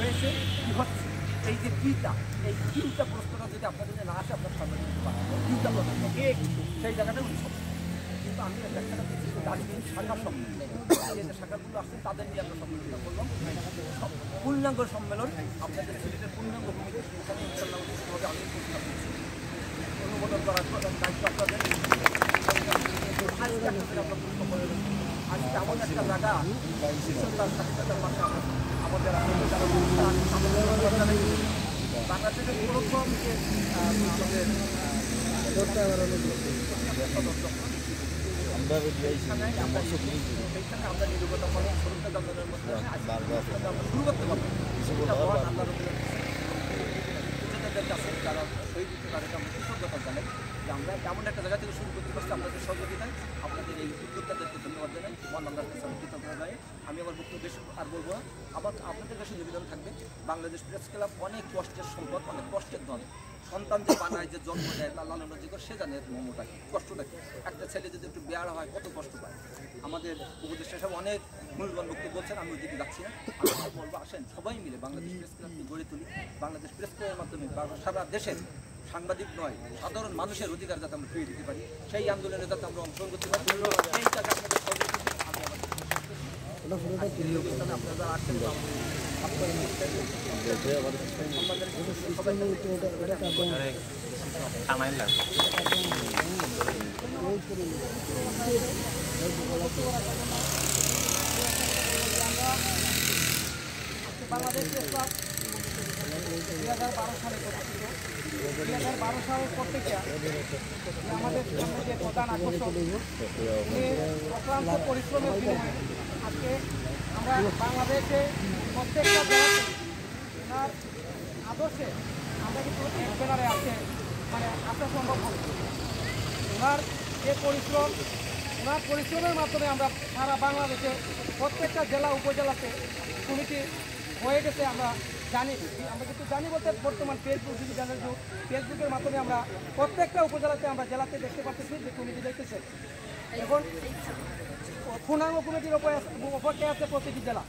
হয়েছে কী হচ্ছে, এই যে কীটা, এই কিউটা প্রশ্নটা যদি আপনার জন্য না আসে আপনার সামনে দিতে পারেন কিউটা প্রশ্ন সেই জায়গাটা উনি সব। কিন্তু আমি ব্যাখ্যাটা দিচ্ছি দার্জিলিং শাখা সম্মেলন, এই যে শাখাগুলো আসছে তাদের নিয়ে আমরা সম্মেলনটা করলাম। পূর্ণাঙ্গ সম্মেলন আপনাদের সিলেটের পূর্ণাঙ্গ ভূমিকা সেখানে ইনশাআল্লাহ আমি অনুমোদন করার দায়িত্ব আপনাদের। আজকে এমন একটা জায়গা তার স্বাধীনতার মাসে আমাদের বাংলাদেশের প্রথম যে আমাদের সেইখানে আমরা নিরবতা ফলে শ্রমিক আন্দোলনের মধ্যে আমরা শুরু করতে পারবো। কাছে যারা শহীদ হচ্ছে তাদেরকে আমরা কৃতজ্ঞতা জানাই যে আমরা এমন একটা জায়গা থেকে শুরু করতে পারছি। আপনাদের সহযোগিতায় আপনাদের এই উদ্যোক্তাদেরকে ধন্যবাদ জানাই, মহানন্দার কাছে আমি কৃতজ্ঞতা জানাই। আমি আমার বক্তব্য বেশি আর বলবো না, আবার আপনাদের কাছে নিবেদন থাকবে বাংলাদেশ প্রেস ক্লাব অনেক কষ্টের সম্পদ, অনেক কষ্টের ধন। সন্তান যে বানায়, যে জন্ম দেয়, তার লালন যে করে সে জানে মর্মটা কি, কষ্টটা কি। একটা ছেলে যদি একটু বেয়ার হয় কত কষ্ট পায়। আমাদের উপদেষ্টা সব অনেক মূল্যবান বক্তব্য বলছেন, আমি ওইদিকে যাচ্ছি না। আমি বলবো আসেন সবাই মিলে বাংলাদেশ প্রেস ক্লাবকে গড়ে তুলি। বাংলাদেশ প্রেস ক্লাবের মাধ্যমে সারা দেশের সাংবাদিক নয় সাধারণ মানুষের অধিকার যাতে আমরা ফিরিয়ে দিতে পারি, সেই আন্দোলনে যাতে আমরা অংশগ্রহণ করতে পারি, এই কাজে আপনাদের সহযোগিতা আমি আমার আপনারা যারা আসছেন বাংলাদেশ প্রেস ক্লাব 2012 সালে প্রতিষ্ঠিত। 2012 সালের পর থেকে আমাদের সামনে যে প্রধান আকর্ষণ অক্লান্ত পরিশ্রমের বিনিময়ে আজকে আমরা বাংলাদেশে প্রত্যেকটা জেলাতে ওনার আদর্শে আমরা কিন্তু এক ব্যানারে আছে মানে আসা সম্ভব হবে। ওনার যে পরিশ্রম, ওনার পরিশ্রমের মাধ্যমে আমরা সারা বাংলাদেশে প্রত্যেকটা জেলা উপজেলাতে কমিটি হয়ে গেছে। আমরা জানি, আমরা কিন্তু জানি বলতে বর্তমান ফেসবুক ডিজিটালের যুগ, ফেসবুকের মাধ্যমে আমরা প্রত্যেকটা উপজেলাতে আমরা জেলাতে দেখতে পাচ্ছি যে কমিটি দেখতেছে। এখন পূর্ণাঙ্গ কমিটির অপেক্ষায় আছে প্রতিটি জেলা।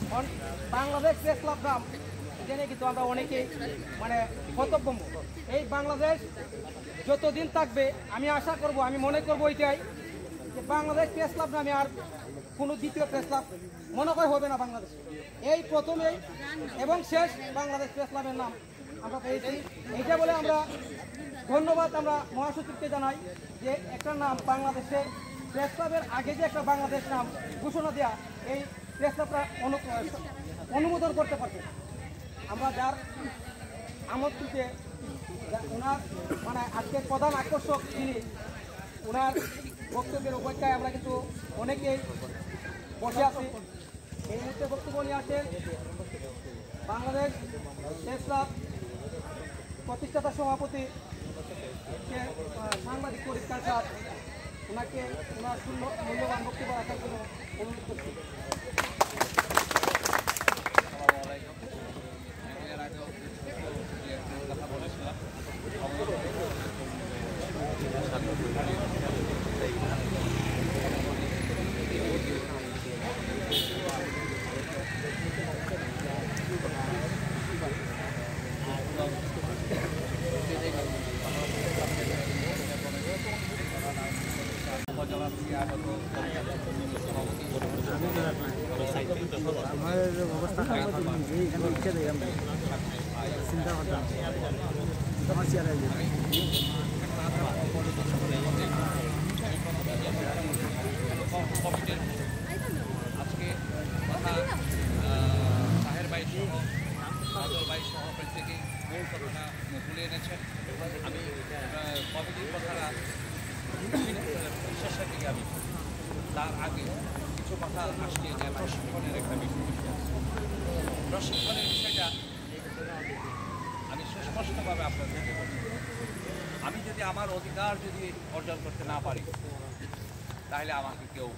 কারণ বাংলাদেশ প্রেস ক্লাব নাম জেনে কিন্তু আমরা অনেকেই মানে কর্তব্য। এই বাংলাদেশ যতদিন থাকবে আমি আশা করব, আমি মনে করবো এটাই যে বাংলাদেশ প্রেস ক্লাব নামে আর কোনো দ্বিতীয় প্রেস ক্লাব মনে করে হবে না বাংলাদেশ। এই প্রথমেই এবং শেষ বাংলাদেশ প্রেস ক্লাবের নাম আমরা পেয়েছি। এইটা বলে আমরা ধন্যবাদ আমরা মহাসচিবকে জানাই যে একটা নাম বাংলাদেশে প্রেস ক্লাবের আগে যে একটা বাংলাদেশ নাম ঘোষণা দেওয়া, এই প্রেস ক্লাবটা অনুমোদন করতে পারবে। আমরা যার আমন্ত্রিতে ওনার মানে আজকের প্রধান আকর্ষক যিনি, ওনার বক্তব্যের অপেক্ষায় আমরা কিন্তু অনেকেই বসে আছি। এই মুহূর্তে বক্তব্য নিয়ে আসেন বাংলাদেশ প্রেস ক্লাব প্রতিষ্ঠাতা সভাপতি সাংবাদিক পরীক্ষার সাথ, ওনাকে ওনার মূল্যবান বক্তব্য রাখার জন্য অনুরোধ করছি। এর আগেও কথা বলেছি অবস্থা খারাপ নিজেই এখানে ইচ্ছে দেয় চিন্তা করতাম আমার চেয়ারে আজকে কথা সাহের ভাই সহ আদর ভাই সহ প্রত্যেকেই মূল কথাটা তুলে এনেছেন। আমি কমিটির কথাটা শেষের দিকে আমি তার আগে কিছু কথা আসছে যে প্রশিক্ষণের একটা বিষয়। প্রশিক্ষণের বিষয়টা আমি সুস্পষ্টভাবে আপনাদেরকে বলি, আমি যদি আমার অধিকার যদি অর্জন করতে না পারি তাহলে আমাকে কেউ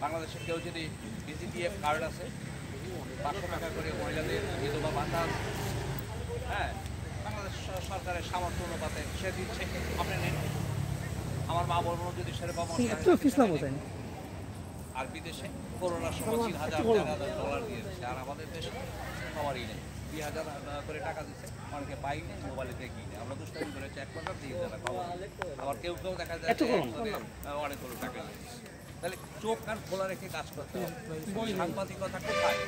বাংলাদেশে কেউ যদি বিজিপিএফ কার্ড আছে 500 টাকা করে মহিলাদের বিধবা ভাতা, হ্যাঁ, বাংলাদেশ সরকারের সামর্থ্য অনুপাতে সে দিচ্ছে, আপনি নেন। আমার মা বলবো যদি সেরকম আর বিদেশে করোনার সময় 3,000 $4,000 দিয়েছে, আর আমাদের দেশে সবারই নেই। 2,000 করে টাকা দিচ্ছে, অনেকে পাই নেই, মোবাইলে দেখি নেই। আমরা দুষ্টামি করেছি 1,000 দিয়ে টাকা পাবো, আবার কেউ কেউ দেখা যায় অনেকগুলো টাকা দিয়েছে। তাহলে চোখ কান খোলা রেখে কাজ করতে হবে। সাংবাদিকতা কোথায়?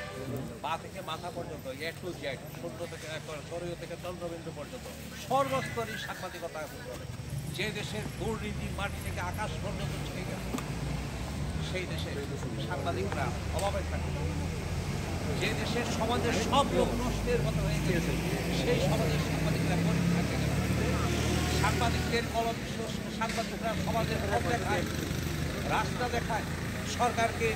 পা থেকে মাথা পর্যন্ত A to Z, সূর্য থেকে শরীর থেকে চন্দ্রবিন্দু পর্যন্ত সর্বস্তরই সাংবাদিকতা করতে হবে। যে দেশের দুর্নীতি মাটি থেকে আকাশ পর্যন্ত ছেড়ে গেছে সেই দেশে সাংবাদিকরা অভাবে থাকে। যে দেশের সমাজের সব লোক নষ্টের মতো হয়ে গেছে সেই সমাজের সাংবাদিকরা গরিব থাকে না। সাংবাদিকদের কলম সাংবাদিকরা সমাজের পথ দেখায়, রাস্তা দেখায়, সরকারকে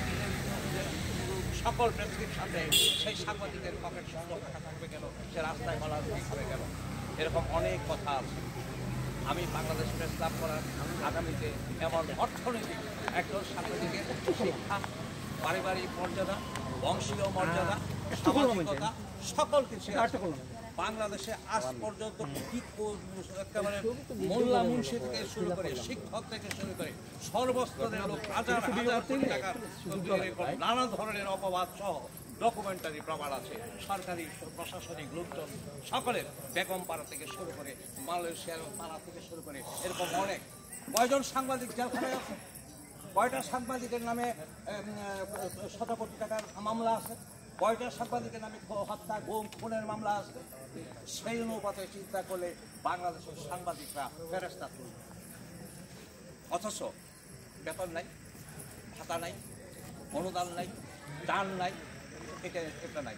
সকল প্রেসক্রিপশন দেয়। সেই সাংবাদিকের পকেট সুন্দর টাকা থাকবে কেন, সে রাস্তায় গলা খাবে কেন? এরকম অনেক কথা আছে। আমি বাংলাদেশ প্রেস ক্লাব করার আগামীতে এমন অর্থনৈতিক একজন সাংবাদিকের শিক্ষা, পারিবারিক মর্যাদা, বংশীয় মর্যাদা, সামাজিকতা সকল কিছু বাংলাদেশে আজ পর্যন্ত একেবারে মোল্লা মুন্সি থেকে শুরু করে শিক্ষক থেকে শুরু করে সর্বস্তরের লোক হাজার হাজার কোটি টাকার নানা ধরনের অপবাদ সহ ডকুমেন্টারি প্রমাণ আছে। সরকারি প্রশাসনিক লোকজন সকলের বেগম পাড়া থেকে শুরু করে মালয়েশিয়ার পাড়া থেকে শুরু করে এরকম অনেক। কয়জন সাংবাদিক জেলখানায় আছে? কয়টা সাংবাদিকের নামে শত কোটি টাকার মামলা আছে? কয়টা সাংবাদিকের নামে হত্যা, গুম, খুনের মামলা আছে? সেই অনুপাতে চিন্তা করলে বাংলাদেশের সাংবাদিকরা ফেরেস্তা তুলবে, অথচ বেতন নাই, ভাতা নাই, অনুদান নাই, দান নাই, এটা নাই।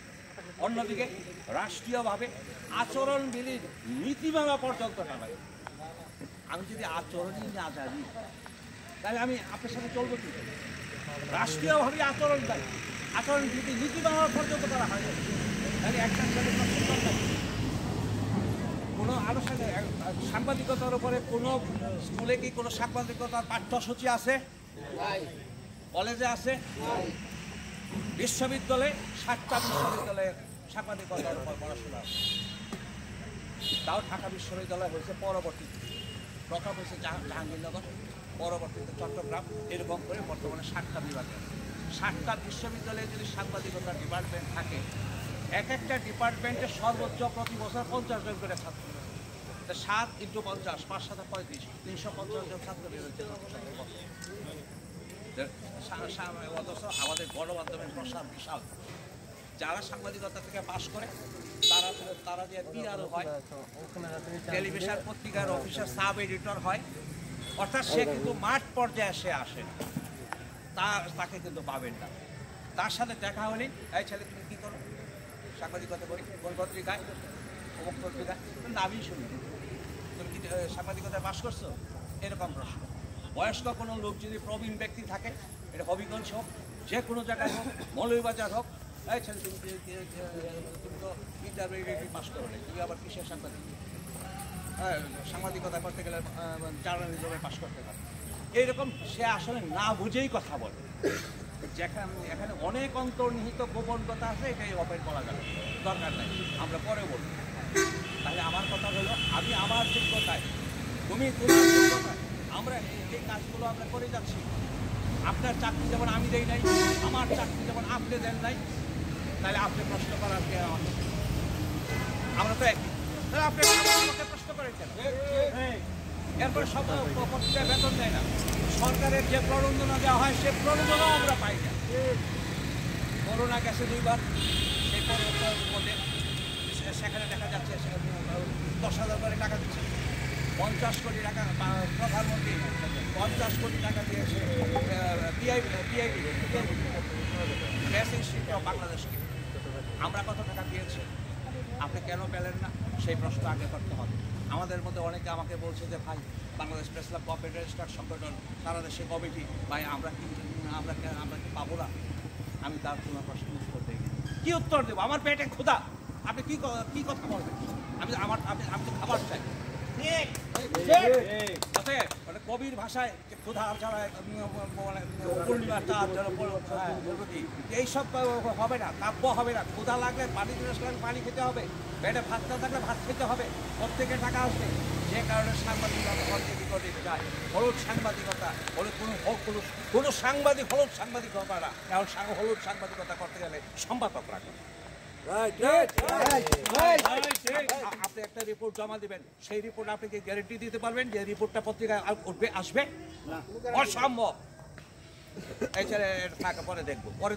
অন্যদিকে রাষ্ট্রীয়ভাবে আচরণবিধির নীতিমালা পর্যন্ত নাই। আমি যদি আচরণই না জানি তাহলে আমি আপনার সাথে চলবো কি? রাষ্ট্রীয়ভাবে আচরণ দেয়, আচরণবিধি নীতিমালা পর্যন্ত করা হয়, তাহলে একটা কোনো আলোচনা সাংবাদিকতার উপরে কোনো স্কুলে কি কোনো সাংবাদিকতার পাঠ্যসূচি আছে? কলেজে আছে? বিশ্ববিদ্যালয়ে 7টা বিশ্ববিদ্যালয়ে সাংবাদিকতার উপর পড়াশোনা, তাও ঢাকা বিশ্ববিদ্যালয় হয়েছে পরবর্তীতে, প্রথম হয়েছে জাহাঙ্গীরনগর, পরবর্তীতে চট্টগ্রাম, এরকম করে বর্তমানে 7টা বিভাগ আছে। 7টা বিশ্ববিদ্যালয়ে যদি সাংবাদিকতার ডিপার্টমেন্ট থাকে, এক একটা ডিপার্টমেন্টে সর্বোচ্চ প্রতি বছর 50 জন করে ছাত্র, 7 × 50 5 × 7 = 35, 350 জন ছাত্র বেরোচ্ছে। অথচ আমাদের গণমাধ্যমের প্রসার বিশাল। যারা সাংবাদিকতা থেকে পাশ করে তারা যে পিআরও হয়, টেলিভিশন পত্রিকার অফিসার সাব এডিটর হয়, অর্থাৎ সে কিন্তু মাঠ পর্যায়ে সে আসে না, তাকে কিন্তু পাবেন না। তার সাথে দেখা হলেই, এই ছেলে তুমি কী করো? সাংবাদিকতা করি। কোন পত্রিকায়? অমুক পত্রিকায়। নামই শুনি, তুমি কি সাংবাদিকতায় পাশ করছো? এরকম প্রশ্ন। বয়স্ক কোনো লোক যদি প্রবীণ ব্যক্তি থাকে, এটা হবিগঞ্জ হোক, যে কোনো জায়গায় হোক, মৌলভীবাজার হোক, এই ছেলে তুমি তো ইন্টারমিডিয়েট পাস করো না, তুমি আবার কিসের সাংবাদিক? হ্যাঁ, সাংবাদিকতা করতে গেলে জার্নালিজমে পাস করতে পারে। এইরকম সে আসলে না বুঝেই কথা বলে। এখানে অনেক অন্তর্নিহিত গোপন কথা আছে, এটাই ওপেন করা যাবে, দরকার নাই, আমরা পরে বলব। তাহলে আমার কথা হলো, আমি আমার যোগ্যতায়, তুমি তোমার যোগ্যতায়, আমরা এই কাজগুলো আমরা করে যাচ্ছি। আপনার চাকরি যেমন আমি দেই নাই, আমার চাকরি যেমন আপনি দেন নাই, তাহলে আপনি প্রশ্ন করার কে? আমরা তো একই, তাহলে আপনি আমাকে প্রশ্ন করেন কেন? এরপরে সব পত্রিকায় বেতন দেয় না, সরকারের যে প্রণোদনা দেওয়া হয় সে প্রণোদনাও আমরা পাই না। করোনা গেছে 2 বার, সেই মধ্যে সেখানে দেখা যাচ্ছে 10,000 করে টাকা দিচ্ছে, 50 কোটি টাকা প্রধানমন্ত্রী 50 কোটি টাকা দিয়েছে গ্যাস ইনস্টিটিউট অফ বাংলাদেশকে। আমরা কত টাকা দিয়েছি, আপনি কেন পেলেন না, সেই প্রশ্ন আগে করতে হবে। আমাদের মধ্যে অনেকে আমাকে বলছে যে ভাই Bangladesh press club cooperative registrar সংগঠন সারা দেশে কমিটি, ভাই আমরা কি পাবো না? আমি তার কোনো প্রশ্ন উত্তর দিই, কি উত্তর দেবো? আমার পেটে ক্ষুধা, আপনি কি কথা বলবেন? আমি তো খাবার চাই। মানে কবির ভাষায় ক্ষুধা জ্বালায় পূর্ণিমার চাঁদ এইসব হবে না, কাব্য হবে না। ক্ষুধা লাগলে পানি পানি খেতে হবে, পেটে ভাত না থাকলে ভাত খেতে হবে, প্রত্যেকের টাকা আসবে। যে কারণে সাংবাদিকতা বিকটে যায়, হলুদ সাংবাদিকতা বলে কোনো সাংবাদিক হলুদ সাংবাদিকতা না, কারণ হলুদ সাংবাদিকতা করতে গেলে সম্পাদক রাখবে। আপনি একটা রিপোর্ট জমা দিবেন, সেই রিপোর্ট আপনি কি গ্যারেন্টি দিতে পারবেন যে রিপোর্টটা পত্রিকায় আসবে? অসম্ভব। এই ছেলে থাকা পরে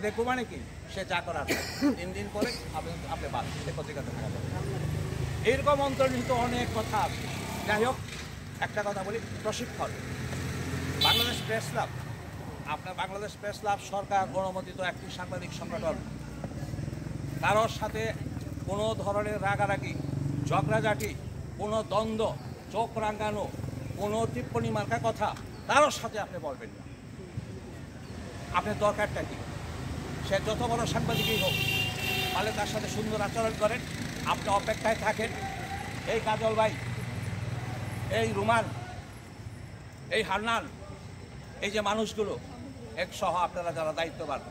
দেখবো মানে কি, সে যা করার 3 দিন পরে আপনি বাদ পত্রিকাতে এরকম অন্তর্নিহিত অনেক কথা আছে। যাই হোক, একটা কথা বলি, প্রশিক্ষণ। বাংলাদেশ প্রেস ক্লাব, আপনার বাংলাদেশ প্রেস ক্লাব সরকার অনুমোদিত একটি সাংবাদিক সংগঠন। কারোর সাথে কোনো ধরনের রাগারাগি, ঝগড়াঝাটি, কোনো দ্বন্দ্ব, চোখ রাঙানো, কোনো টিপ্পণী মার্কা কথা কারোর সাথে আপনি বলবেন না। আপনার দরকারটা কি? সে যত বড় সাংবাদিকই হোক, তাহলে তার সাথে সুন্দর আচরণ করেন, আপনি অপেক্ষায় থাকেন। এই কাজল ভাই, এই রুমান, এই হান্নান, এই যে মানুষগুলো একসহ আপনারা যারা দায়িত্ববান,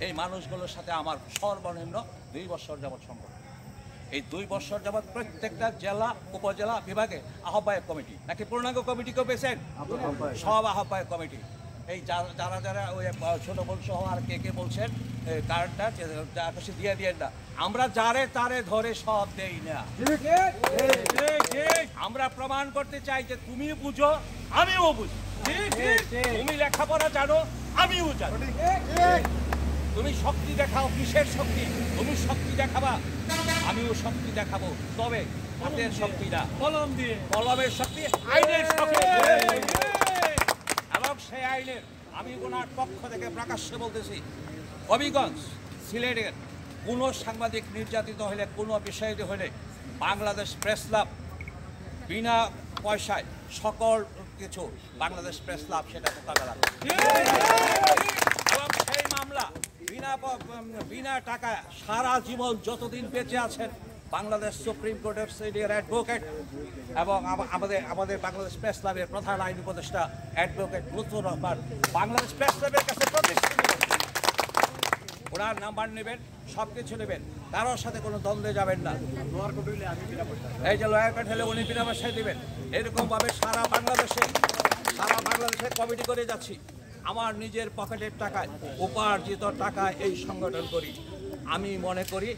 এই মানুষগুলোর সাথে আমার সর্বনিম্ন 2 বছর যাবৎ সম্পর্ক। এই 2 বছর যাবৎ প্রত্যেকটা জেলা উপজেলা বিভাগে আহ্বায়ক কমিটি, নাকি পূর্ণাঙ্গ কমিটিকেও পেয়েছেন? সব আহ্বায়ক কমিটি। এই যারা ওই ছোট বোন সহ আর কে বলছেন কার্ডটা আকাশে দিয়ে না, আমরা যারে তারে ধরে সব দেই না। আমরা প্রমাণ করতে চাই যে তুমি বুঝো, আমিও বুঝি। তুমি লেখাপড়া জানো, আমিও জানি। তুমি শক্তি দেখাও, কিসের শক্তি? তুমি শক্তি দেখাবা, আমিও শক্তি দেখাবো। তবে হাতের শক্তি না, কলমের শক্তি, আইনের শক্তি। এবং সেই আইনের আমি ওনার পক্ষ থেকে প্রকাশ্যে বলতেছি, হবিগঞ্জ, সিলেটের কোনো সাংবাদিক নির্যাতিত হলে, কোনো বিষয়ে হলে বাংলাদেশ প্রেস ক্লাব বিনা পয়সায় সকল কিছু বাংলাদেশ প্রেস ক্লাব সেটা মোকাবেলা করে। এবং সেই মামলা বিনা টাকায় সারা জীবন যতদিন বেঁচে আছেন বাংলাদেশ সুপ্রিম কোর্টের সিনিয়র অ্যাডভোকেট এবং আমাদের বাংলাদেশ প্রেস ক্লাবের প্রধান আইন উপদেষ্টা অ্যাডভোকেট লুৎফুর রহমান বাংলাদেশ প্রেস ক্লাবের কাছে প্রতিষ্ঠিত। ওনার নাম্বার নেবেন, সব কিছু নেবেন, কারোর সাথে কোনো দ্বন্দ্বে যাবেন না। এই যে লয়ার কার্ড হলে উনি বিনা পয়সায় দেবেন। এরকমভাবে সারা বাংলাদেশে কমিটি করে যাচ্ছি। আমার নিজের পকেটের টাকায়, উপার্জিত টাকায় এই সংগঠন করি। আমি মনে করি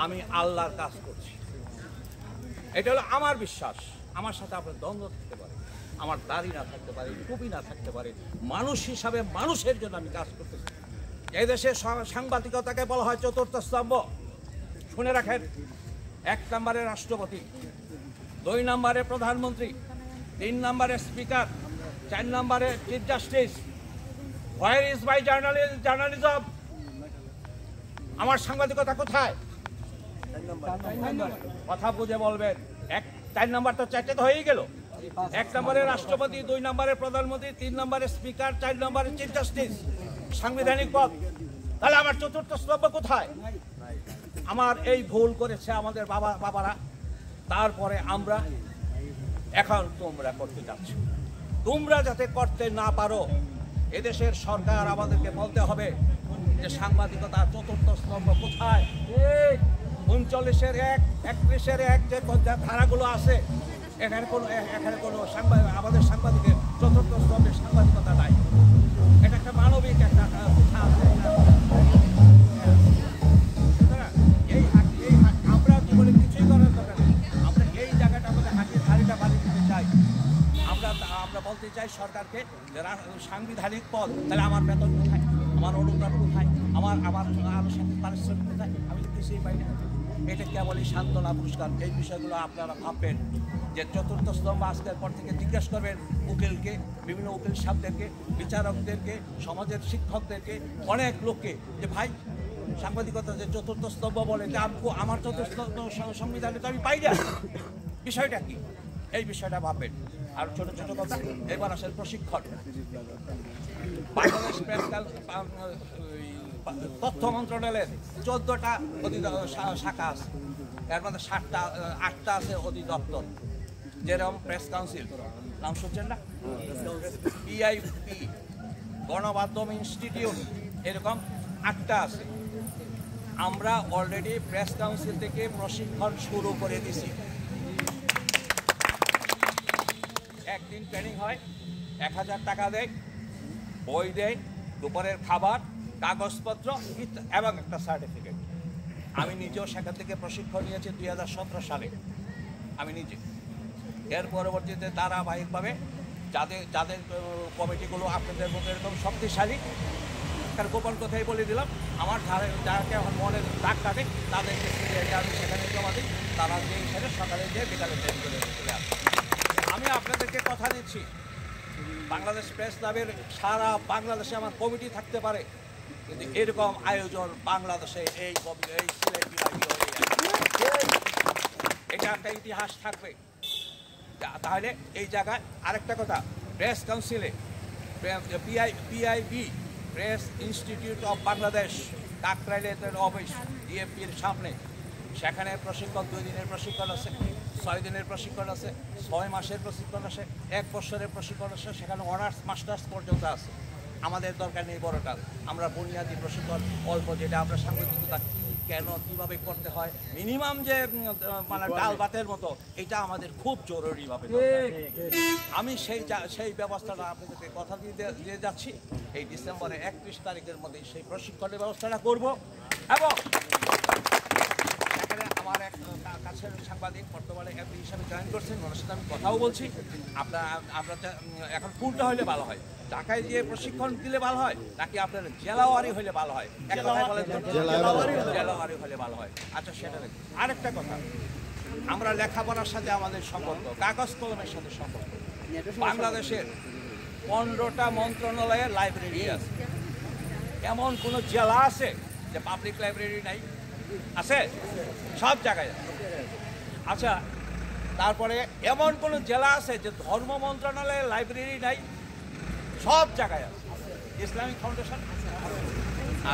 আমি আল্লাহর কাজ করছি, এটা হলো আমার বিশ্বাস। আমার সাথে আপনার দ্বন্দ্ব থাকতে পারে, আমার দাড়ি না থাকতে পারে, টুপি না থাকতে পারে, মানুষ হিসাবে মানুষের জন্য আমি কাজ করতেছি। এই দেশের সাংবাদিকতাকে বলা হয় 4th স্তম্ভ। শুনে রাখেন, 1 নম্বরে রাষ্ট্রপতি, 2 নম্বরে প্রধানমন্ত্রী, 3 নম্বরে স্পিকার, 4 নম্বরে chief justice. Where is my journalism? আমার সাংবাদিকতা কোথায়? কথা বুঝে বলবেন। 4 নম্বর তো 4টে তো হয়েই গেল। 1 নম্বরে রাষ্ট্রপতি, 2 নম্বরে প্রধানমন্ত্রী, 3 নম্বরে স্পিকার, 4 নম্বরে চিফ জাস্টিস, সাংবিধানিক পদ। তাহলে আমার 4th স্তম্ভ কোথায়? আমার এই ভুল করেছে আমাদের বাবারা, তারপরে আমরা, এখন তোমরা করতে যাচ্ছ। তোমরা যাতে করতে না পারো, এদেশের সরকার আমাদেরকে বলতে হবে যে সাংবাদিকতার 4th স্তম্ভ কোথায়। 39-এর 1, 31-এর 1 যে ধারাগুলো আছে, এখানে কোনো আমাদের সাংবাদিকের 4th স্তম্ভের সাংবাদিকতা নাই। এটা একটা মানবিক একটা কথা আছে। আমরা জীবনে কিছুই করার দরকার নেই। আমরা এই জায়গাটা আমাদের হাঁটিয়ে ধারিটা বাড়ি দিতে চাই। আমরা সাংবিধানিক পদ, তাহলে আমার বেতন কোথায়, আমার অনুদান কোথায়, আমার আনুষ্ঠানিক পারিশ্রমিক কোথায়? আমি তো কিছুই পাই না। এটা কেবলই সান্ত্বনা পুরস্কার। এই বিষয়গুলো আপনারা ভাববেন যে চতুর্থ স্তম্ভ আজকের পর থেকে জিজ্ঞেস করবেন উকিলকে, বিভিন্ন উকিল সাহেবদেরকে, বিচারকদেরকে, সমাজের শিক্ষকদেরকে, অনেক লোককে, যে ভাই সাংবাদিকতা যে চতুর্থ স্তম্ভ বলে, যে আমার চতুর্থ সংবিধানে তো আমি পাই না, বিষয়টা কি? এই বিষয়টা ভাববেন। আর ছোট ছোট কথা, এবার আসেন প্রশিক্ষণ। বাংলাদেশ প্রেস তথ্য মন্ত্রণালয়ের 14টা শাখা আছে, এর মধ্যে 8টা আছে অধিদপ্তর, যেরকম প্রেস কাউন্সিল, নাম শুনছেন না, পিআইপি, গণমাধ্যম ইনস্টিটিউট, এরকম 8টা আছে। আমরা অলরেডি প্রেস কাউন্সিল থেকে প্রশিক্ষণ শুরু করে দিছি। একদিন ট্রেনিং হয়, 1000 টাকা দেয়, বই দেয়, দুপুরের খাবার, কাগজপত্র এবং একটা সার্টিফিকেট। আমি নিজেও সেখান থেকে প্রশিক্ষণ নিয়েছি 2017 সালে, আমি নিজে। এর পরবর্তীতে ধারাবাহিকভাবে যাদের কমিটিগুলো আপনাদের মতো এরকম শক্তিশালী, তার গোপন কথাই বলে দিলাম, আমার যাকে আমার মনের দাগ কাটে তাদেরকে আমি সেখানে জমা দিই, তারা যে হিসাবে সকালে যেয়ে বিকালে ট্রেন করে চলে আসে। আমি আপনাদেরকে কথা দিচ্ছি, বাংলাদেশ প্রেস ক্লাবের সারা বাংলাদেশে আমার কমিটি থাকতে পারে, কিন্তু এরকম আয়োজন বাংলাদেশে এই সিলেট বিভাগীয় এটা একটা ইতিহাস থাকবে। তাহলে এই জায়গায় আরেকটা কথা, প্রেস কাউন্সিলে PIB, press institute of Bangladesh, কাকরাইলের অফিস ডিএফপির সামনে, সেখানে প্রশিক্ষণ 2 দিনের প্রশিক্ষণ আছে, 6 দিনের প্রশিক্ষণ আছে, 6 মাসের প্রশিক্ষণ আছে, 1 বছরের প্রশিক্ষণ আছে, সেখানে অনার্স মাস্টার্স পর্যন্ত আছে। আমাদের দরকার নেই বড়টা, আমরা বুনিয়াদী প্রশিক্ষণ অল্প, যেটা আমরা সাংবাদিকতা কেন কীভাবে করতে হয়, মিনিমাম যে মানে ডাল ভাতের মতো, এটা আমাদের খুব জরুরিভাবে দরকার। আমি সেই ব্যবস্থাটা আপনাদেরকে কথা দিয়ে যাচ্ছি, এই ডিসেম্বরের 31 তারিখের মধ্যে সেই প্রশিক্ষণের ব্যবস্থাটা করব। এবং সেখানে আমার এক কাছের সাংবাদিক বর্তমানে এমপি হিসাবে জয়েন করছেন, ওনার সাথে আমি কথাও বলছি। আমরা এখন কোনটা হলে ভালো হয়, ঢাকায় গিয়ে প্রশিক্ষণ দিলে ভালো হয় নাকি আপনার জেলাওয়ারি হলে ভালো হয়? জেলাওয়ারি হলে ভালো হয়। আচ্ছা, সেটা দেখি। আরেকটা কথা, আমরা লেখাপড়ার সাথে আমাদের সম্পর্ক, কাগজ কলমের সাথে সম্পর্ক। বাংলাদেশের 15টা মন্ত্রণালয়ের লাইব্রেরি আছে। এমন কোনো জেলা আছে যে পাবলিক লাইব্রেরি নাই? আছে, সব জায়গায় আছে। আচ্ছা, তারপরে এমন কোনো জেলা আছে যে ধর্ম মন্ত্রণালয়ের লাইব্রেরি নাই? সব জায়গায় আছে। ইসলামিক ফাউন্ডেশন,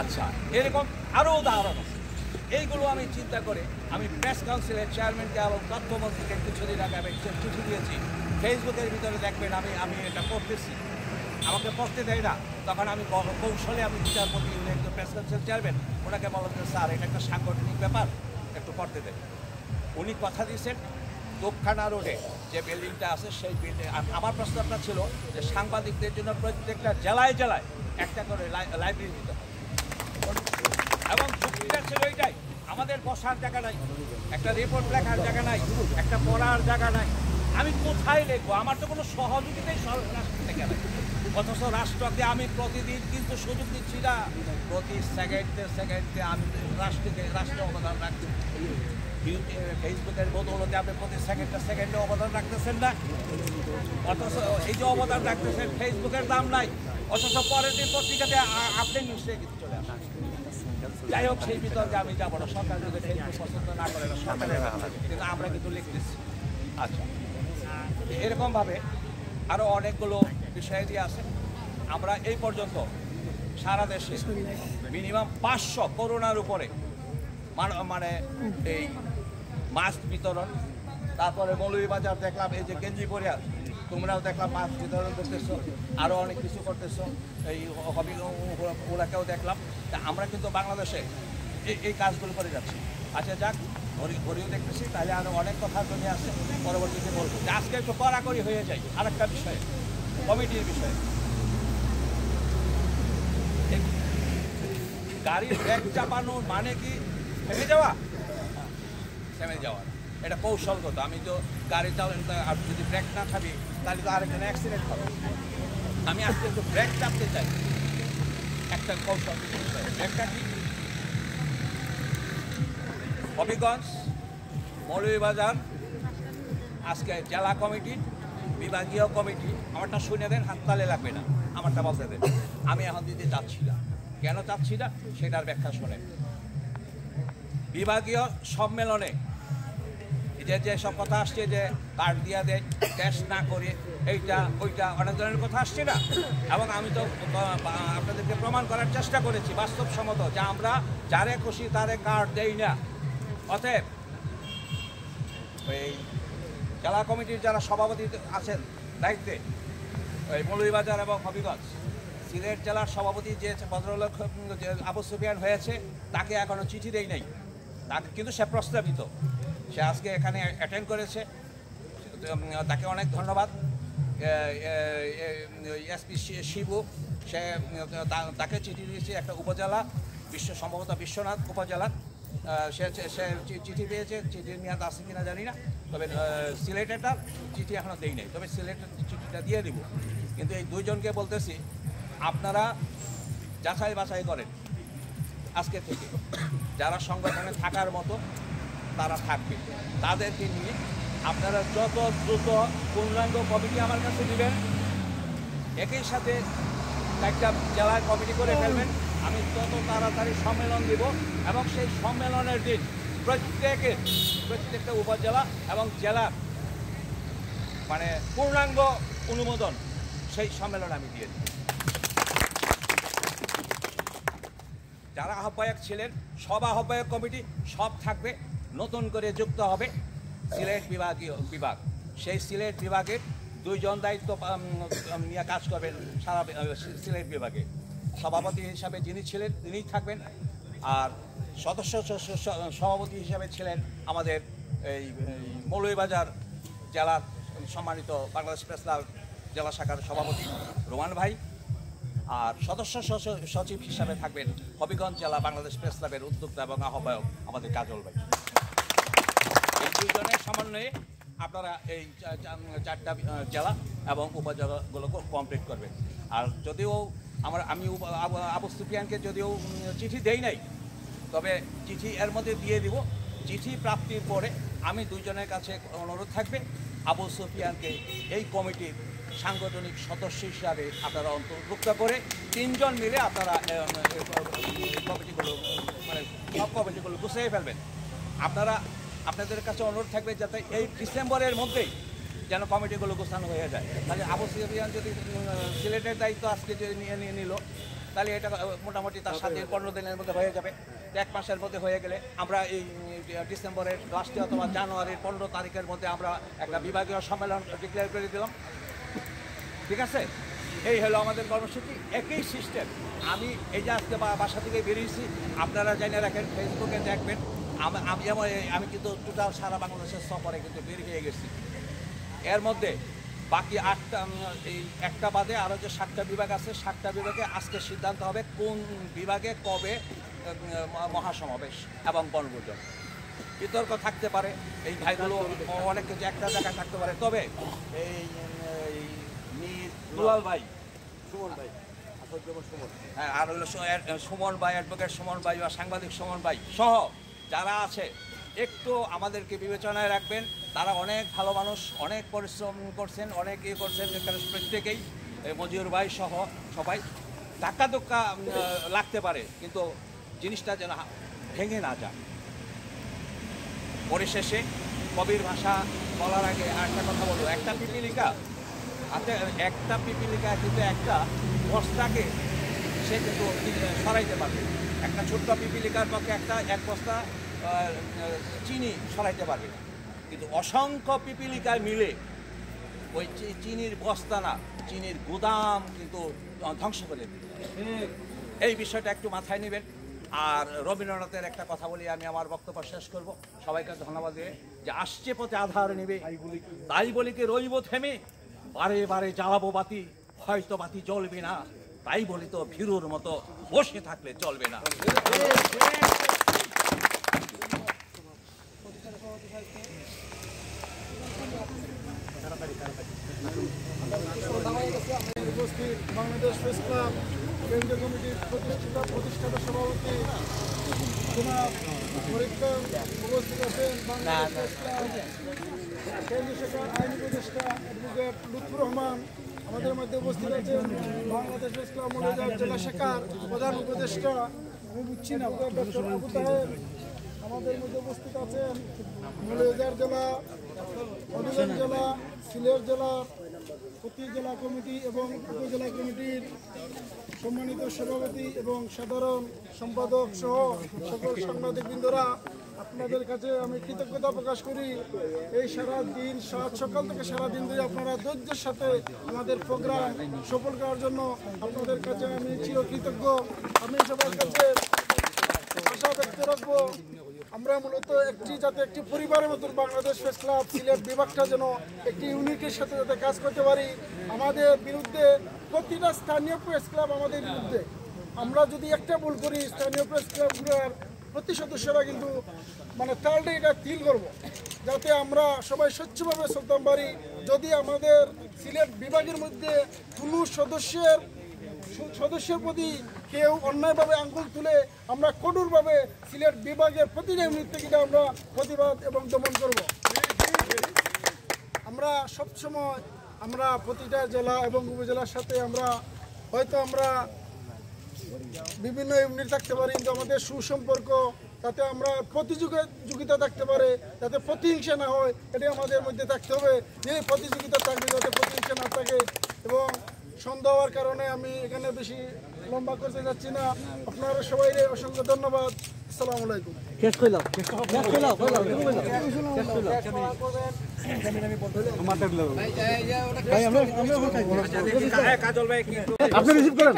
আচ্ছা, এরকম আরও উদাহরণ আছে। এইগুলো আমি চিন্তা করে আমি প্রেস কাউন্সিলের চেয়ারম্যানকে এবং তথ্যমন্ত্রীকে কিছুদিন আগে আমি চিঠি দিয়েছি। ফেসবুকের ভিতরে দেখবেন আমি এটা করতেছি, আমাকে পড়তে দেয় না, তখন আমি কৌশলে আমি বিচারপতি, উনি একজন প্রেস কাউন্সিল চেয়ারম্যান, ওনাকে বললাম যে স্যার এটা একটা সাংগঠনিক ব্যাপার, একটু পড়তে দেন। উনি কথা দিয়েছেন দোকানা রোডে যে বিল্ডিংটা আছে সেই বিল্ডিং, আমার প্রস্তাবটা ছিল যে সাংবাদিকদের জন্য প্রত্যেকটা জেলায় জেলায় একটা করে লাইব্রেরি দিতে হবে। এবং যুক্তিটা ছিল এইটাই, আমাদের বসার জায়গা নাই, একটা রিপোর্ট লেখার জায়গা নাই, একটা পড়ার জায়গা নাই, আমি কোথায় লিখবো? আমার তো কোনো সহযোগিতাই রাষ্ট্র থেকে নাই। অথচ রাষ্ট্রকে আমি প্রতিদিন কিন্তু সুযোগ দিচ্ছি না, প্রতি সেকেন্ডে আমি রাষ্ট্রে অবদান রাখছি। ফেসবুকের বদৌলতে আপনি প্রতি সেকেন্ডে অবদান রাখতেছেন না, অথচ এই যে অবদান রাখতেছেন ফেসবুকের দাম নাই, অথচ পরের দিন পত্রিকাতে আপনি নিশ্চয়ই কিন্তু চলে আসেন। যাই হোক, সেই বিতর্কে আমি যাবো না, সরকার যদি ফেসবুক পছন্দ না করে না সরকারের ব্যাপার, কিন্তু আমরা কিন্তু লিখতেছি। আচ্ছা, এরকমভাবে আরও অনেকগুলো বিষয় দিয়ে আছে। আমরা এই পর্যন্ত সারা দেশে মিনিমাম 500 করোনার উপরে মানে এই মাস্ক বিতরণ, তারপরে মৌলভীবাজার দেখলাম এই যে গেঞ্জি পরিয়া, তোমরাও দেখলাম মাস্ক বিতরণ করতেছো, আরও অনেক কিছু করতেছো, এই হবি ওরাকেও দেখলাম। তা আমরা কিন্তু বাংলাদেশে এই কাজগুলো করে যাচ্ছি। আচ্ছা, যাক, ঘড়িও দেখতেছি, তাহলে আরও অনেক কথা জন্য আছে, পরবর্তীতে বলবো। আজকে একটু কড়াকড়ি হয়ে যায় আরেকটা বিষয়ে, কমিটির বিষয়ে। গাড়ির ব্রেক চাপানোর মানে কি থেমে যাওয়া? থেমে যাওয়া এটা কৌশলগত। আমি তো গাড়ি চালান, আর যদি ব্রেক না থাকি তাহলে তো আরেকখানে অ্যাক্সিডেন্ট হবে। আমি আজকে একটু ব্রেক চাপতে চাই একটা কৌশল ব্রেকটা কি হবিগঞ্জ মৌলভীবাজার আজকে জেলা কমিটি বিভাগীয় কমিটি আমারটা শুনে দেন, হাততালি লাগবে না, আমারটা বলতে দেন। আমি এখন দিতে চাচ্ছি না, কেন চাচ্ছি না সেটার ব্যাখ্যা শোনেন। বিভাগীয় সম্মেলনে যে সব কথা আসছে যে কার্ড দিয়ে দেয়, টেস্ট না করে এইটা ওইটা অনেক ধরনের কথা আসছে না, এবং আমি তো আপনাদেরকে প্রমাণ করার চেষ্টা করেছি বাস্তবসম্মত যে আমরা যারে খুশি তারে কার্ড দেই না। অতএব এই জেলা কমিটির যারা সভাপতি আছেন দায়িত্বে, ওই মৌলভীবাজার এবং হবিগঞ্জ, সিলেট জেলার সভাপতি যে ভদ্রলোক আবু সুফিয়ান হয়েছে তাকে এখনও চিঠি দেই নাই, তাকে কিন্তু সে প্রস্তাবিত, সে আজকে এখানে অ্যাটেন্ড করেছে, তাকে অনেক ধন্যবাদ। এসপি শিবু সে তাকে চিঠি দিয়েছে একটা উপজেলা সম্ভবত বিশ্বনাথ উপজেলার, সে চিঠি পেয়েছে, চিঠির মেয়াদ আছে কিনা জানি না, তবে সিলেটেরটা চিঠি এখনও দেই নাই, তবে সিলেটের চিঠিটা দিয়ে দিব। কিন্তু এই দুইজনকে বলতেছি আপনারা যাচাই বাছাই করেন আজকে থেকে, যারা সংগঠনে থাকার মতো তারা থাকবে, তাদেরকে নিয়ে আপনারা যত দ্রুত পূর্ণাঙ্গ কমিটি আমার কাছে দিবেন, একই সাথে একটা জেলায় কমিটি করে ফেলবেন, আমি তত তাড়াতাড়ি সম্মেলন দিব এবং সেই সম্মেলনের দিন প্রত্যেকটা উপজেলা এবং জেলার মানে পূর্ণাঙ্গ অনুমোদন সেই সম্মেলন আমি দিয়ে দিই। যারা আহ্বায়ক ছিলেন সব আহ্বায়ক কমিটি সব থাকবে, নতুন করে যুক্ত হবে সিলেট বিভাগ, সেই সিলেট বিভাগের দুইজন দায়িত্ব নিয়ে কাজ করবেন সারা সিলেট বিভাগে। সভাপতি হিসাবে যিনি ছিলেন তিনিই থাকবেন, আর সদস্য সভাপতি হিসাবে ছিলেন আমাদের এই মৌলভীবাজার জেলার সম্মানিত বাংলাদেশ প্রেস ক্লাব জেলা শাখার সভাপতি রোমান ভাই, আর সদস্য সচিব হিসাবে থাকবেন হবিগঞ্জ জেলা বাংলাদেশ প্রেস ক্লাবের উদ্যোক্তা এবং আহ্বায়ক আমাদের কাজল ভাই। এই দুইজনের সমন্বয়ে আপনারা এই চারটা জেলা এবং উপজেলাগুলো কমপ্লিট করবেন। আর যদিও আমি আবু সুফিয়ানকে যদিও চিঠি দেই নাই, তবে চিঠি এর মধ্যে দিয়ে দিব। চিঠি প্রাপ্তির পরে আমি দুইজনের কাছে অনুরোধ থাকবে আবু সুফিয়ানকে এই কমিটির সাংগঠনিক সদস্য হিসাবে আপনারা অন্তর্ভুক্ত করে তিনজন মিলে আপনারা কমিটিগুলো মানে সব কমিটিগুলো গুছিয়ে ফেলবেন। আপনাদের কাছে অনুরোধ থাকবে যাতে এই ডিসেম্বরের মধ্যেই যেন কমিটিগুলো গোছানো হয়ে যায়। তাহলে আবু সুফিয়ান যদি সিলেটের দায়িত্ব আজকে যদি নিয়ে নিল, তাহলে এটা মোটামুটি তার 7 দিন 15 দিনের মধ্যে হয়ে যাবে। 1 মাসের মধ্যে হয়ে গেলে আমরা এই ডিসেম্বরের লাস্টে অথবা জানুয়ারির 15 তারিখের মধ্যে আমরা একটা বিভাগীয় সম্মেলন ডিক্লেয়ার করে দিলাম। ঠিক আছে, এই হলো আমাদের কর্মসূচি, একই সিস্টেম। আমি এই যে আজকে বাসা থেকে বেরিয়েছি, আপনারা জেনে রাখেন, ফেসবুকে দেখবেন আমি কিন্তু টোটাল সারা বাংলাদেশের সফরে কিন্তু বের হয়ে গেছি। এর মধ্যে বাকি 8টা এই একটা বাদে আরও যে 7টা বিভাগ আছে, 7টা বিভাগে আজকে সিদ্ধান্ত হবে কোন বিভাগে কবে মহাসমাবেশ এবং বনভোজন। বিতর্ক থাকতে পারে, এই ভাইগুলো অনেক কিছু একটা জায়গায় থাকতে পারে, তবে এই দুলাল ভাই, সুমন ভাই, হ্যাঁ, আর হলো সুমন ভাই, অ্যাডভোকেট সুমন ভাই বা সাংবাদিক সুমন ভাই সহ যারা আছে একটু আমাদেরকে বিবেচনায় রাখবেন। তারা অনেক ভালো মানুষ, অনেক পরিশ্রম করছেন, অনেক ইয়ে করছেন, প্রত্যেকেই মজিউর ভাই সহ সবাই। ধাক্কা ধক্কা লাগতে পারে, কিন্তু জিনিসটা যেন ভেঙে না যায়। পরিশেষে কবির ভাষা বলার আগে আরেকটা কথা বলবো, একটা পিপিলিকা কিন্তু একটা বস্তাকে সে কিন্তু সরাইতে পারবে। একটা ছোট্ট পিপিলিকার পক্ষে এক বস্তা চিনি সরাইতে পারবে, কিন্তু অসংখ্য পিপিলিকায় মিলে ওই চিনির বস্তা না, চিনির গুদাম কিন্তু ধ্বংস করে দেবে। এই বিষয়টা একটু মাথায় নেবেন। আর রবীন্দ্রনাথের একটা কথা বলি, আমি আমার বক্তব্য শেষ করব। সবাইকে ধন্যবাদ দিয়ে যে আসছে পথে আধার নেবে, তাই বলি কি রইব থেমে, বারে বারে জ্বালাবো বাতি, হয়তো বাতি জ্বলবে না, তাই বলি তো ভীরুর মতো বসে থাকলে চলবে না। তাড়াতাড়ি উপস্থিত বাংলাদেশ প্রেস ক্লাব কেন্দ্রীয় কমিটির প্রতিষ্ঠাতা সভাপতি জনাব ফরিদ খান উপস্থিত আছেন। বাংলাদেশ প্রেস ক্লাব কেন্দ্রীয় শাখার আইন উপদেষ্টা অ্যাডভোকেট লুৎফুর রহমান আমাদের মধ্যে উপস্থিত আছেন। বাংলাদেশ প্রেস ক্লাব মৌলভীবাজার জেলা শাখার প্রধান উপদেষ্টা ডক্টর আবু তাহের আমাদের মধ্যে উপস্থিত আছেন। মৌলভীবাজার জেলা, হবিগঞ্জ জেলা, সিলেট জেলার প্রতি জেলা কমিটি এবং উপজেলা কমিটির সম্মানিত সভাপতি এবং সাধারণ সম্পাদক সহ সকল সাংবাদিকবৃন্দরা, আপনাদের কাছে আমি কৃতজ্ঞতা প্রকাশ করি। এই সারাদিন সকাল থেকে সারাদিন ধরে আপনারা ধৈর্যের সাথে আমাদের প্রোগ্রাম সফল করার জন্য আপনাদের কাছে আমি চিরকৃতজ্ঞ। আমি সবার কাছে আশা ব্যক্ত রাখবো আমরা মূলত একটি পরিবারের মতন বাংলাদেশ প্রেস ক্লাব সিলেট বিভাগটা যেন একটি ইউনিটের সাথে যাতে কাজ করতে পারি। আমাদের বিরুদ্ধে প্রতিটা স্থানীয় প্রেস ক্লাব আমাদের বিরুদ্ধে, আমরা যদি একটা ভুল করি স্থানীয় প্রেস ক্লাবগুলোর প্রতি সদস্যরা কিন্তু তাহলে এটা তিল করব, যাতে আমরা সবাই স্বচ্ছভাবে চলতাম পারি। যদি আমাদের সিলেট বিভাগের মধ্যে কোনো সদস্যের প্রতি কেউ অন্যায়ভাবে আঙ্গুল তুলে আমরা কঠোরভাবে সিলেট বিভাগের প্রতিটা ইউনিট থেকে আমরা প্রতিবাদ এবং দমন করব। আমরা সবসময় প্রতিটা জেলা এবং উপজেলার সাথে আমরা বিভিন্ন ইউনিট থাকতে পারি, কিন্তু আমাদের সুসম্পর্ক, তাতে আমরা প্রতিযোগিতা থাকতে পারে, যাতে প্রতিহিংসা না হয়, এটা আমাদের মধ্যে থাকতে হবে। যে প্রতিযোগিতা থাকবে যাতে প্রতিহিংসা না থাকে। এবং সন্ধ্যা হওয়ার কারণে আমি এখানে বেশি লম্বা করতে যাচ্ছি না। আপনারা সবাই অসংখ্য ধন্যবাদ। আসসালামু আলাইকুম। আপনি রিসিভ করেন।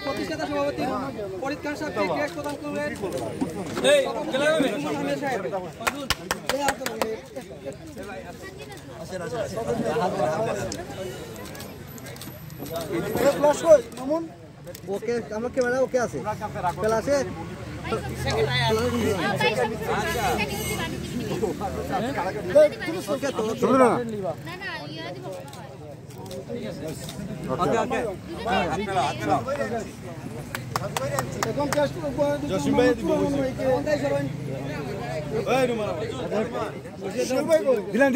প্রতিষ্ঠাতা সভাপতি ফরিদ খান সাহেব প্রদান করবেন। ওকে, আমার ক্যামেরা ওকে আছে, খেলা আছে। দিলেন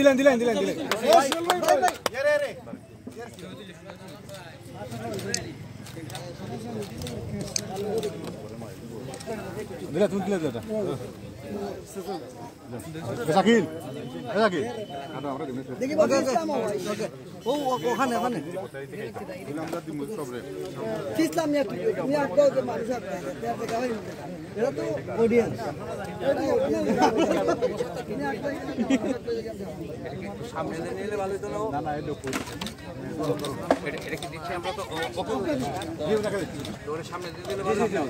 তুমি দিলে দাদা শাকিল দেখি ও ওখানে ইসলাম এটা তো অডিয়েন্স সামনে নিলে ভালো হতো না। না এটা কি দিচ্ছি আমরা তো সামনে দিয়ে দিলে ভালো হতো।